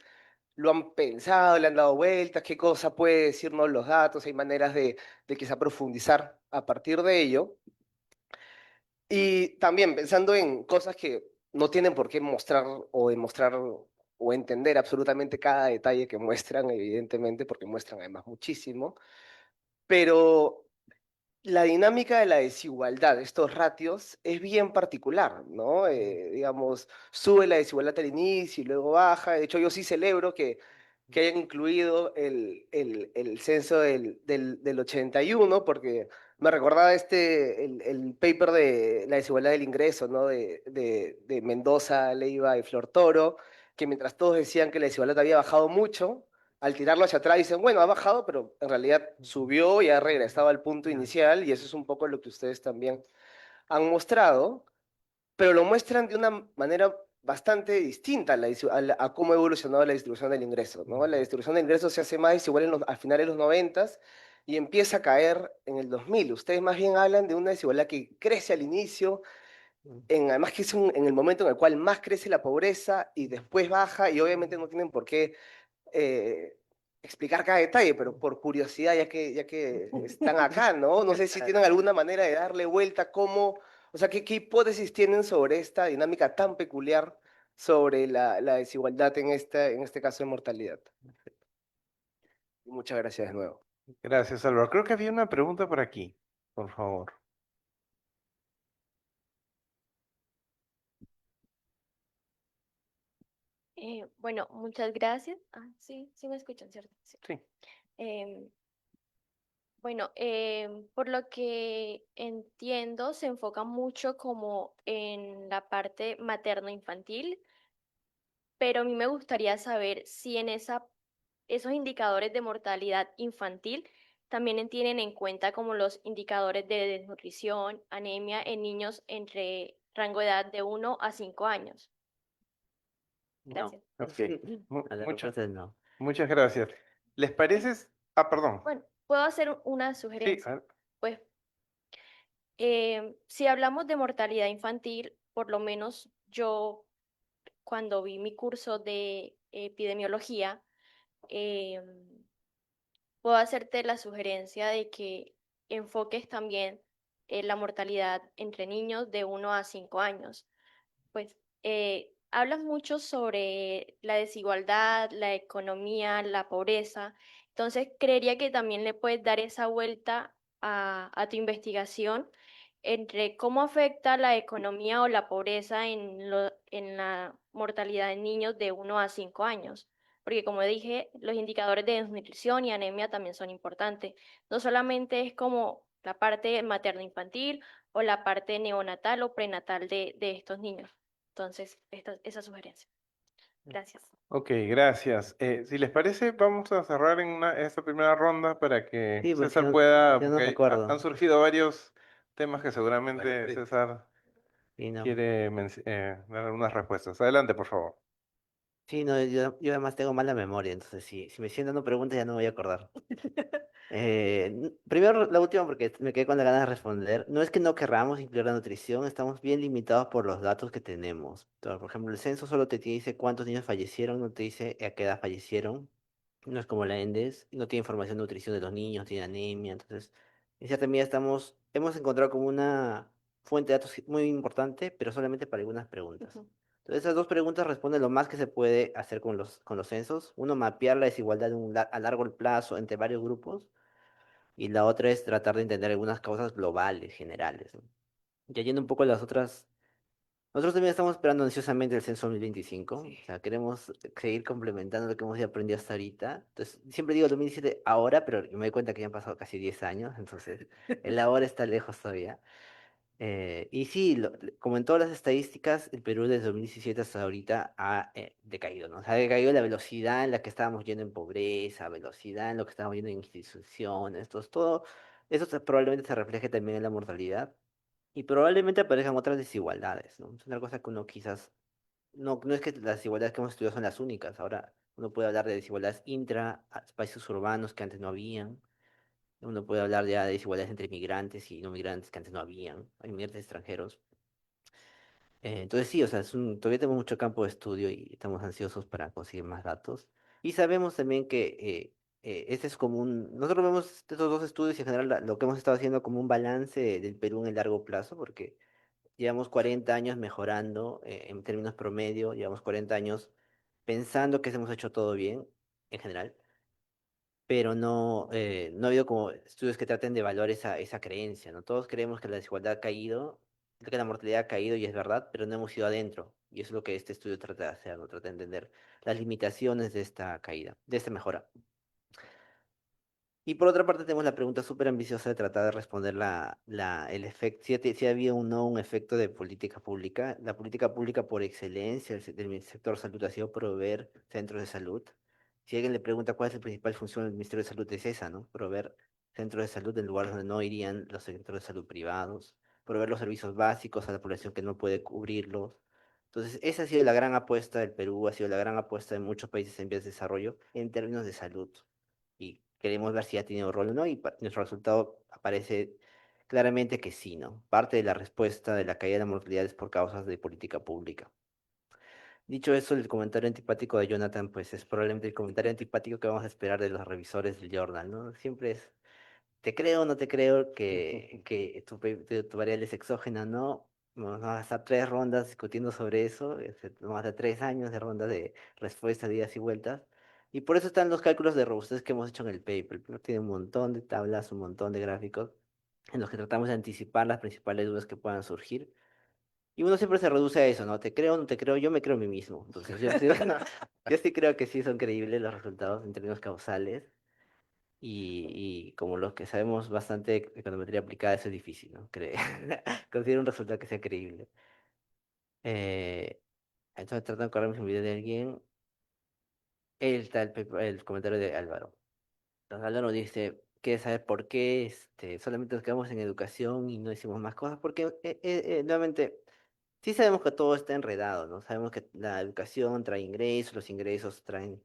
lo han pensado, le han dado vueltas, qué cosa puede decirnos los datos, hay maneras de quizá profundizar a partir de ello. Y también pensando en cosas que no tienen por qué mostrar o demostrar o entender absolutamente cada detalle que muestran, evidentemente, porque muestran además muchísimo, pero la dinámica de la desigualdad, estos ratios, es bien particular, ¿no? Digamos, sube la desigualdad al inicio y luego baja. De hecho, yo sí celebro que hayan incluido el censo del 81, porque me recordaba el paper de la desigualdad del ingreso, ¿no? De Mendoza, Leiva y Flor Toro, que mientras todos decían que la desigualdad había bajado mucho, al tirarlo hacia atrás dicen, bueno, ha bajado, pero en realidad subió y ha regresado al punto inicial, y eso es un poco lo que ustedes también han mostrado, pero lo muestran de una manera bastante distinta a cómo ha evolucionado la distribución del ingreso, ¿no? La distribución del ingreso se hace más desigual a finales de los 90 y empieza a caer en el 2000. Ustedes más bien hablan de una desigualdad que crece al inicio, además que es en el momento en el cual más crece la pobreza y después baja, y obviamente no tienen por qué eh, explicar cada detalle, pero por curiosidad, ya que están acá, ¿no? No sé si tienen alguna manera de darle vuelta, cómo, o sea, qué hipótesis tienen sobre esta dinámica tan peculiar sobre la desigualdad en este caso de mortalidad. Muchas gracias de nuevo. Gracias, Álvaro. Creo que había una pregunta por aquí, por favor. Bueno, muchas gracias. Sí, sí me escuchan, ¿cierto? Sí. Sí. Em, bueno, por lo que entiendo, se enfoca mucho como en la parte materno-infantil, pero a mí me gustaría saber si en esos indicadores de mortalidad infantil también tienen en cuenta como los indicadores de desnutrición, anemia en niños entre rango de edad de 1 a 5 años. No. Gracias. Ok. Mu- A la muchas, respuesta es no. muchas gracias. ¿Les parece? Perdón. Bueno, puedo hacer una Sí, sugerencia. Pues si hablamos de mortalidad infantil, por lo menos yo cuando vi mi curso de epidemiología, em, puedo hacerte la sugerencia de que enfoques también la mortalidad entre niños de 1 a 5 años. Pues hablas mucho sobre la desigualdad, la economía, la pobreza. Entonces, creería que también le puedes dar esa vuelta a tu investigación entre cómo afecta la economía o la pobreza en la mortalidad de niños de 1 a 5 años. Porque como dije, los indicadores de desnutrición y anemia también son importantes. No solamente es como la parte materno-infantil o la parte neonatal o prenatal de estos niños. Entonces, esa sugerencia. Gracias. Ok, gracias. Si les parece, vamos a cerrar esta primera ronda para que Sí, porque César pueda, si no porque han recuerdo. surgido varios temas que seguramente Vale. César Sí, no. quiere dar algunas respuestas. Adelante, por favor. Sí, no, yo además tengo mala memoria, entonces si me siguen dando preguntas ya no me voy a acordar. Primero la última porque me quedé con la ganas de responder. No es que no querramos incluir la nutrición, estamos bien limitados por los datos que tenemos. Entonces, por ejemplo, el censo solo te dice cuántos niños fallecieron, no te dice a qué edad fallecieron. No es como la ENDES, no tiene información de nutrición de los niños, tiene anemia. Entonces, en cierta medida hemos encontrado como una fuente de datos muy importante, pero solamente para algunas preguntas. Ujú. Entonces, esas dos preguntas responden lo más que se puede hacer con los censos. Uno, mapear la desigualdad a largo plazo entre varios grupos y la otra es tratar de entender algunas causas globales, generales, ¿no? Ya yendo un poco a las otras, nosotros también estamos esperando ansiosamente el censo 2025, o sea, queremos seguir complementando lo que hemos ya aprendido hasta ahorita. Entonces, siempre digo 2017 ahora, pero me doy cuenta que ya han pasado casi 10 años, entonces el ahora está lejos todavía. Y sí, como en todas las estadísticas, el Perú desde 2017 hasta ahorita ha decaído, ¿no? O sea, ha decaído la velocidad en la que estábamos yendo en pobreza, velocidad en lo que estábamos yendo en instituciones, todo eso probablemente se refleje también en la mortalidad y probablemente aparezcan otras desigualdades, ¿no? Es una cosa que uno quizás, no es que las desigualdades que hemos estudiado son las únicas, ahora uno puede hablar de desigualdades intra a espacios urbanos que antes no habían. Uno puede hablar ya de desigualdades entre migrantes y no migrantes que antes no habían, hay migrantes extranjeros. Entonces sí, o sea, todavía tenemos mucho campo de estudio y estamos ansiosos para conseguir más datos. Y sabemos también que este es como nosotros vemos estos dos estudios y en general lo que hemos estado haciendo como un balance del Perú en el largo plazo, porque llevamos 40 años mejorando en términos promedio, llevamos 40 años pensando que hemos hecho todo bien en general, pero no ha habido como estudios que traten de evaluar esa creencia, ¿no? Todos creemos que la desigualdad ha caído, que la mortalidad ha caído y es verdad, pero no hemos ido adentro. Y eso es lo que este estudio trata de hacer, ¿no? Trata de entender las limitaciones de esta caída, de esta mejora. Y por otra parte tenemos la pregunta súper ambiciosa de tratar de responder el efecto, si ha habido o no un efecto de política pública. La política pública por excelencia del sector salud ha sido proveer centros de salud. Si alguien le pregunta cuál es la principal función del Ministerio de Salud, es esa, ¿no? Proveer centros de salud en lugares donde no irían los centros de salud privados, proveer los servicios básicos a la población que no puede cubrirlos. Entonces, esa ha sido la gran apuesta del Perú, ha sido la gran apuesta de muchos países en vías de desarrollo en términos de salud y queremos ver si ha tenido rol o no, y nuestro resultado aparece claramente que sí, ¿no? Parte de la respuesta de la caída de la mortalidad es por causas de política pública. Dicho eso, el comentario antipático de Jonathan, pues es probablemente el comentario antipático que vamos a esperar de los revisores del journal, ¿no? Siempre es, te creo o no te creo que tu variable es exógena, ¿no? Vamos a estar 3 rondas discutiendo sobre eso, vamos a hacer 3 años de rondas de respuestas, de idas y vueltas. Y por eso están los cálculos de robustez que hemos hecho en el paper. El paper tiene un montón de tablas, un montón de gráficos en los que tratamos de anticipar las principales dudas que puedan surgir. Y uno siempre se reduce a eso, ¿no? Te creo o no te creo, yo me creo a mí mismo. Entonces, yo sí creo que sí son creíbles los resultados en términos causales. Y como los que sabemos bastante de econometría aplicada, eso es difícil, ¿no? Conseguir un resultado que sea creíble. Eh, entonces, tratando de acordarme si me olvidé de alguien. Ahí está el comentario de Álvaro. Entonces, Álvaro dice, quiere saber por qué solamente nos quedamos en educación y no hicimos más cosas, porque nuevamente, sí sabemos que todo está enredado, ¿no? Sabemos que la educación trae ingresos, los ingresos traen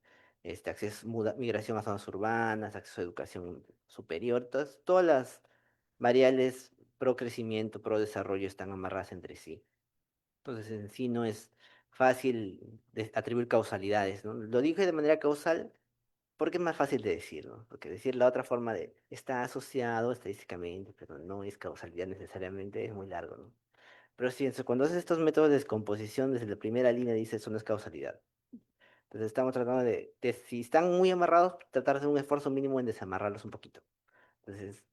migración a zonas urbanas, acceso a educación superior, todas las variables pro crecimiento, pro desarrollo están amarradas entre sí. Entonces, en sí no es fácil atribuir causalidades, ¿no? Lo dije de manera causal porque es más fácil de decir, ¿no? Porque decir la otra forma de está asociado estadísticamente, pero no es causalidad necesariamente, es muy largo, ¿no? Pero sí, cuando haces estos métodos de descomposición, desde la primera línea dices eso no es causalidad. Entonces estamos tratando si están muy amarrados, tratar de hacer un esfuerzo mínimo en desamarrarlos un poquito. Entonces,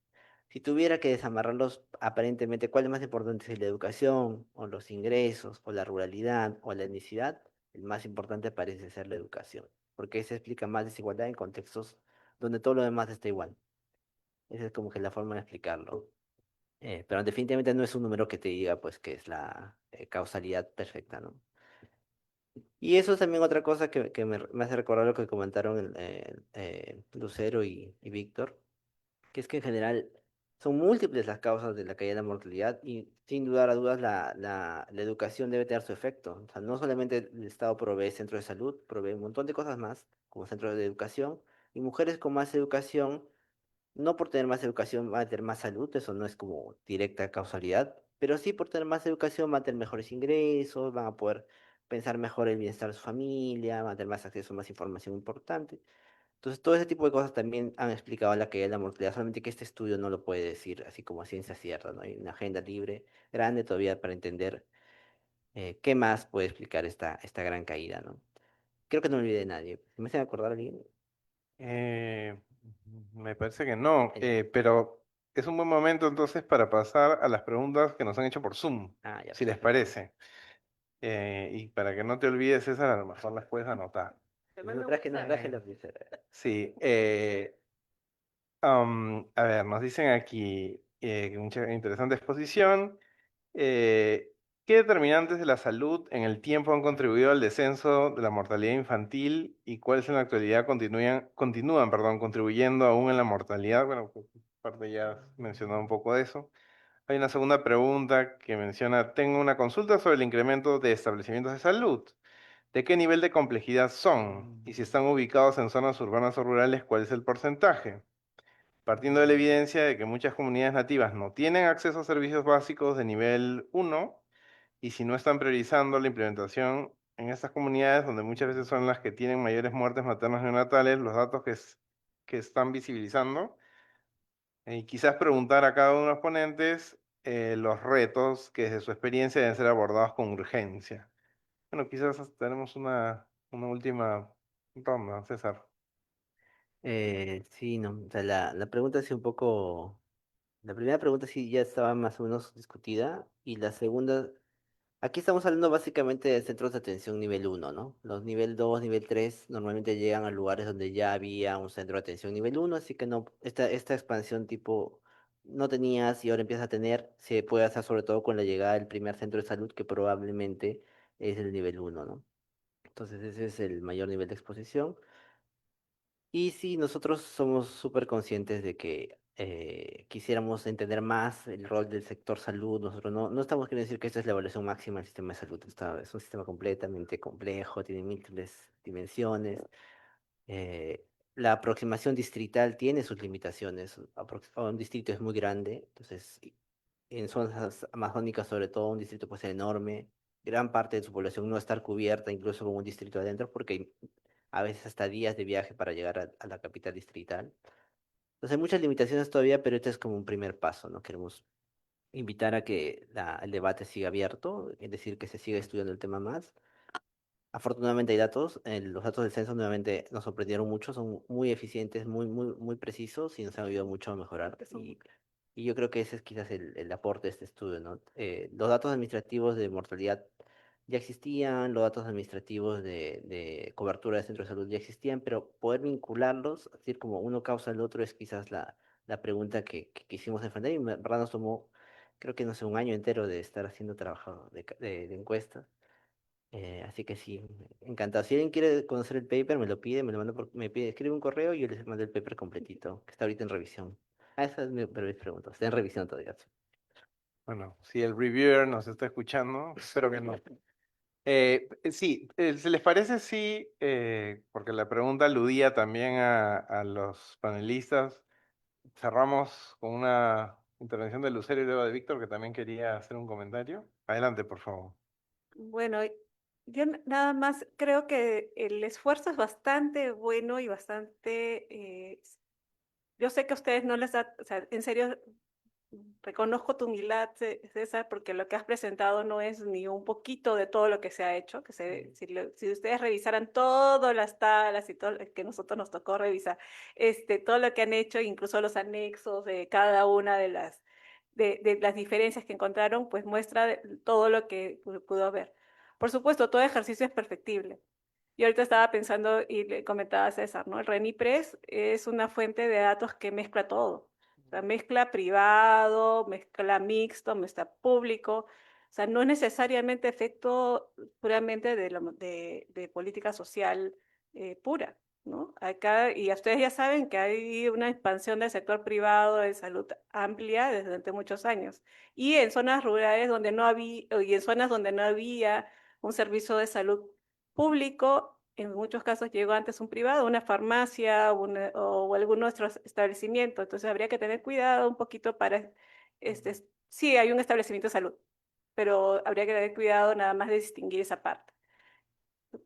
si tuviera que desamarrarlos, aparentemente, ¿cuál es más importante? Si la educación, o los ingresos, o la ruralidad, o la etnicidad, el más importante parece ser la educación, porque se explica más desigualdad en contextos donde todo lo demás está igual. Esa es como que la forma de explicarlo. Pero definitivamente no es un número que te diga, pues, que es la causalidad perfecta, ¿no? Y eso es también otra cosa que me hace recordar lo que comentaron Lucero y Víctor, que es que en general son múltiples las causas de la caída de la mortalidad y sin lugar a dudas la educación debe tener su efecto. O sea, no solamente el Estado provee centros de salud, provee un montón de cosas más, como centros de educación, y mujeres con más educación, no por tener más educación van a tener más salud, eso no es como directa causalidad, pero sí por tener más educación van a tener mejores ingresos, van a poder pensar mejor el bienestar de su familia, van a tener más acceso a más información importante. Entonces, todo ese tipo de cosas también han explicado la caída de la mortalidad, solamente que este estudio no lo puede decir así como a ciencia cierta, ¿no? Hay una agenda libre grande todavía para entender qué más puede explicar esta gran caída, ¿no? Creo que no me olvidé de nadie. ¿Me hacen acordar a alguien? Eh, Me parece que no, Ya. pero es un buen momento entonces para pasar a las preguntas que nos han hecho por Zoom, Ah, ya, si les perfecto. parece. Y para que no te olvides, César, a lo mejor las puedes anotar. No traje la lapicera. Sí, a ver, nos dicen aquí, que mucha interesante exposición. Eh, ¿Qué determinantes de la salud en el tiempo han contribuido al descenso de la mortalidad infantil y cuáles en la actualidad continúan, perdón, contribuyendo aún en la mortalidad? Bueno, pues, parte ya has mencionado un poco de eso. Hay una segunda pregunta que menciona, tengo una consulta sobre el incremento de establecimientos de salud. ¿De qué nivel de complejidad son? Y si están ubicados en zonas urbanas o rurales, ¿cuál es el porcentaje? Partiendo de la evidencia de que muchas comunidades nativas no tienen acceso a servicios básicos de nivel 1, y si no están priorizando la implementación en estas comunidades, donde muchas veces son las que tienen mayores muertes maternas neonatales, los datos que están visibilizando, y quizás preguntar a cada uno de los ponentes los retos que desde su experiencia deben ser abordados con urgencia. Bueno, quizás tenemos una última ronda, César. Sí, no, o sea, la pregunta sí un poco, la primera pregunta sí ya estaba más o menos discutida y la segunda, aquí estamos hablando básicamente de centros de atención nivel uno, ¿no? Los nivel 2, nivel 3 normalmente llegan a lugares donde ya había un centro de atención nivel uno, así que no, esta expansión tipo no tenías y ahora empiezas a tener, se puede hacer sobre todo con la llegada del primer centro de salud que probablemente es el nivel uno, ¿no? Entonces ese es el mayor nivel de exposición. Y sí, nosotros somos súper conscientes de que quisiéramos entender más el rol del sector salud. Nosotros no estamos queriendo decir que esta es la evaluación máxima del sistema de salud. Es un sistema completamente complejo, tiene múltiples dimensiones. eh, la aproximación distrital tiene sus limitaciones. Un distrito es muy grande, entonces en zonas amazónicas sobre todo un distrito puede ser enorme. Gran parte de su población no estar cubierta incluso con un distrito adentro porque hay a veces hasta días de viaje para llegar a la capital distrital. Entonces hay muchas limitaciones todavía, pero este es como un primer paso, ¿no? Queremos invitar a que el debate siga abierto, es decir, que se siga estudiando el tema más. Afortunadamente hay datos, los datos del censo nuevamente nos sorprendieron mucho, son muy eficientes, muy precisos y nos han ayudado mucho a mejorar. Y yo creo que ese es quizás el aporte de este estudio, ¿no? Los datos administrativos de mortalidad ya existían, los datos administrativos de cobertura de centros de salud ya existían, pero poder vincularlos, es decir, como uno causa el otro, es quizás la pregunta que quisimos enfrentar y en verdad nos tomó, creo que no sé, un año entero de estar haciendo trabajo de encuestas. Así que sí, encantado. Si alguien quiere conocer el paper, me lo pide, me lo manda me pide, escribe un correo y yo les mando el paper completito, que está ahorita en revisión. Ah, esa es mi breve pregunta. Está en revisión todavía. Sí. Bueno, si el reviewer nos está escuchando, espero que no. Sí, ¿se les parece si, porque la pregunta aludía también a los panelistas, cerramos con una intervención de Lucero y luego de Víctor, que también quería hacer un comentario? Adelante, por favor. Bueno, yo nada más creo que el esfuerzo es bastante bueno y bastante, yo sé que a ustedes no les da, o sea, en serio, reconozco tu humildad, César, porque lo que has presentado no es ni un poquito de todo lo que se ha hecho, si ustedes revisaran todas las tablas y todo lo que nosotros nos tocó revisar, todo lo que han hecho, incluso los anexos de cada una de las diferencias que encontraron, pues muestra todo lo que pudo haber. Por supuesto, todo ejercicio es perfectible. Yo ahorita estaba pensando y le comentaba a César, ¿no? El RENIPRES es una fuente de datos que mezcla todo. O sea, mezcla privado, mezcla mixto, mezcla público. sea, no es necesariamente efecto puramente de política social pura, ¿no? Acá, y ustedes ya saben que hay una expansión del sector privado de salud amplia desde muchos años. Y en zonas rurales donde no había, y en zonas donde no había un servicio de salud público, en muchos casos llegó antes un privado, una farmacia o algún otro establecimiento. Entonces habría que tener cuidado un poquito para, sí, hay un establecimiento de salud, pero habría que tener cuidado nada más de distinguir esa parte.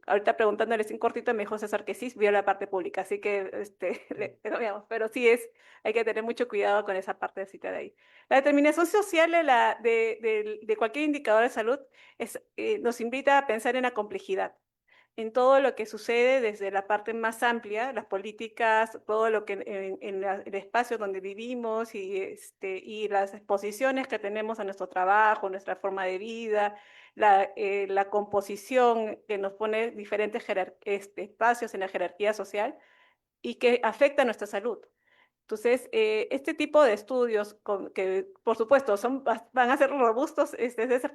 Ahorita preguntándoles un cortito me dijo César que sí vio la parte pública, así que le cambiamos, pero sí hay que tener mucho cuidado con esa parte de cita de ahí. La determinación social de cualquier indicador de salud nos invita a pensar en la complejidad, en todo lo que sucede desde la parte más amplia, las políticas, todo lo que el espacio donde vivimos y las exposiciones que tenemos a nuestro trabajo, nuestra forma de vida, la composición que nos pone diferentes espacios en la jerarquía social y que afecta a nuestra salud. Entonces, este tipo de estudios, que por supuesto van a ser robustos,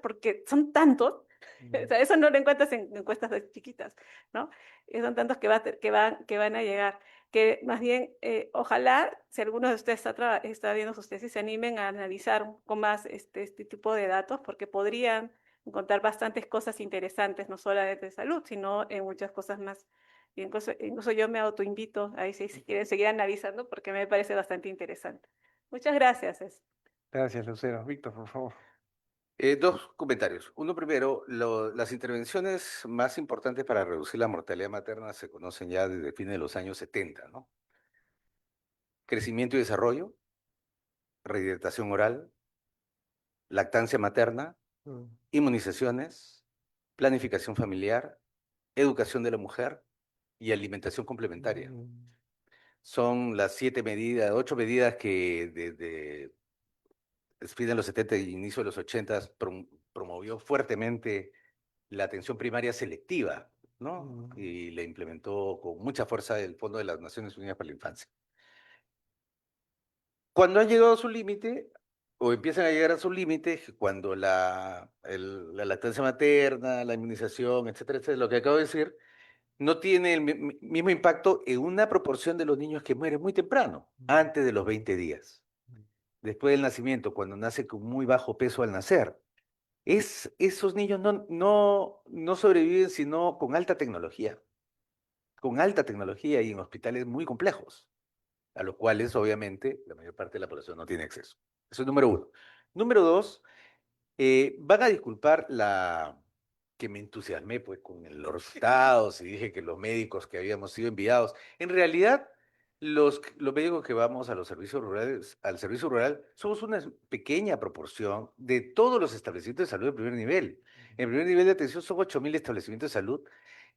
porque son tantos, o sea, eso no lo encuentras en encuestas chiquitas, ¿no? Son tantos que van a llegar, que más bien, ojalá, si alguno de ustedes está viendo sus tesis, se animen a analizar un poco más este tipo de datos, porque podrían encontrar bastantes cosas interesantes, no solo de salud, sino en muchas cosas más. Y incluso yo me autoinvito ahí si quieren seguir analizando porque me parece bastante interesante. Muchas gracias. Gracias, Lucero. Víctor, por favor. Dos comentarios. Uno primero, las intervenciones más importantes para reducir la mortalidad materna se conocen ya desde fines de los años 70, ¿no? Crecimiento y desarrollo, rehidratación oral, lactancia materna, inmunizaciones, planificación familiar, educación de la mujer y alimentación complementaria. Son las 8 medidas que desde fin de los 70 y inicio de los 80 promovió fuertemente la atención primaria selectiva, ¿no? Y la implementó con mucha fuerza el Fondo de las Naciones Unidas para la Infancia. Cuando han llegado a su límite, o empiezan a llegar a su límite, cuando la lactancia materna, la inmunización, etcétera, etcétera, lo que acabo de decir, no tiene el mismo impacto en una proporción de los niños que mueren muy temprano, antes de los 20 días. Después del nacimiento, cuando nace con muy bajo peso al nacer. Esos niños no sobreviven sino con alta tecnología y en hospitales muy complejos, a los cuales obviamente la mayor parte de la población no tiene acceso. Eso es número uno. Número dos, van a disculpar que me entusiasmé pues con los resultados y dije que los médicos que habíamos sido enviados, en realidad los médicos que vamos a los servicios rurales, al servicio rural, somos una pequeña proporción de todos los establecimientos de salud de primer nivel. En primer nivel de atención son 8.000 establecimientos de salud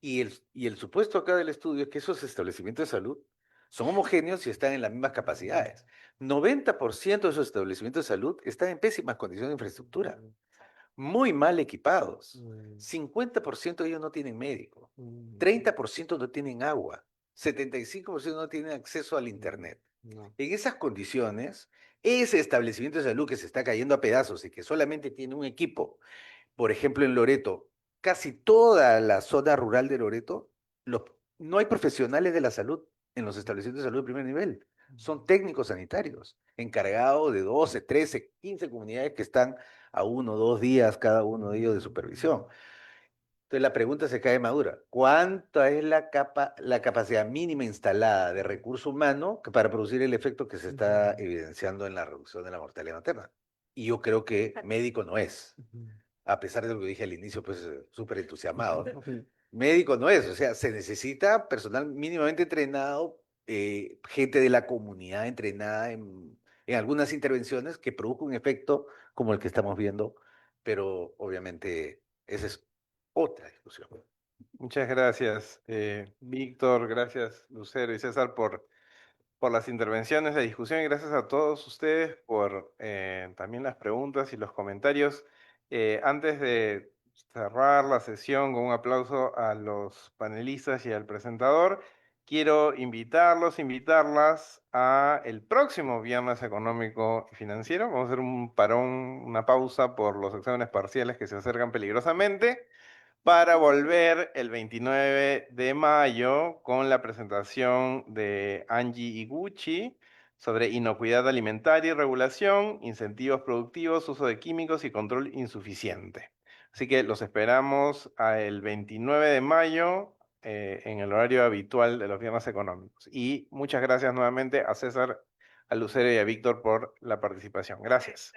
y el supuesto acá del estudio es que esos establecimientos de salud son homogéneos y están en las mismas capacidades. 90% de esos establecimientos de salud están en pésimas condiciones de infraestructura, muy mal equipados. 50% de ellos no tienen médico, 30% no tienen agua, 75% no tienen acceso al internet. En esas condiciones, ese establecimiento de salud que se está cayendo a pedazos y que solamente tiene un equipo, por ejemplo en Loreto, casi toda la zona rural de Loreto, no hay profesionales de la salud en los establecimientos de salud de primer nivel. Son técnicos sanitarios, encargados de 12, 13, 15 comunidades que están a 1 o 2 días cada uno de ellos de supervisión. Entonces la pregunta se cae madura. ¿Cuánta es la capacidad mínima instalada de recurso humano para producir el efecto que se está evidenciando en la reducción de la mortalidad materna? Y yo creo que médico no es. A pesar de lo que dije al inicio, pues súper entusiasmado, ¿no? Médico no es, o sea, se necesita personal mínimamente entrenado, gente de la comunidad entrenada en algunas intervenciones que produzcan un efecto como el que estamos viendo, pero obviamente esa es otra discusión. Muchas gracias, Víctor, gracias, Lucero y César, por las intervenciones, la discusión, y gracias a todos ustedes por también las preguntas y los comentarios. Antes de cerrar la sesión con un aplauso a los panelistas y al presentador, quiero invitarlas a el próximo Viernes Económico y Financiero. Vamos a hacer un parón, una pausa por los exámenes parciales que se acercan peligrosamente, para volver el 29 de mayo con la presentación de Angie Iguchi sobre inocuidad alimentaria y regulación, incentivos productivos, uso de químicos y control insuficiente. Así que los esperamos el 29 de mayo en el horario habitual de los viernes económicos. Y muchas gracias nuevamente a César, a Lucero y a Víctor por la participación. Gracias.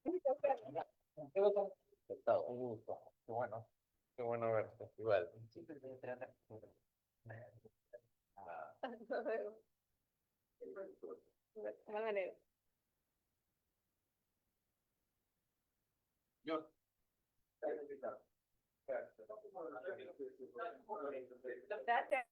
Un gusto. Qué bueno verte. Igual. Yo. Gracias.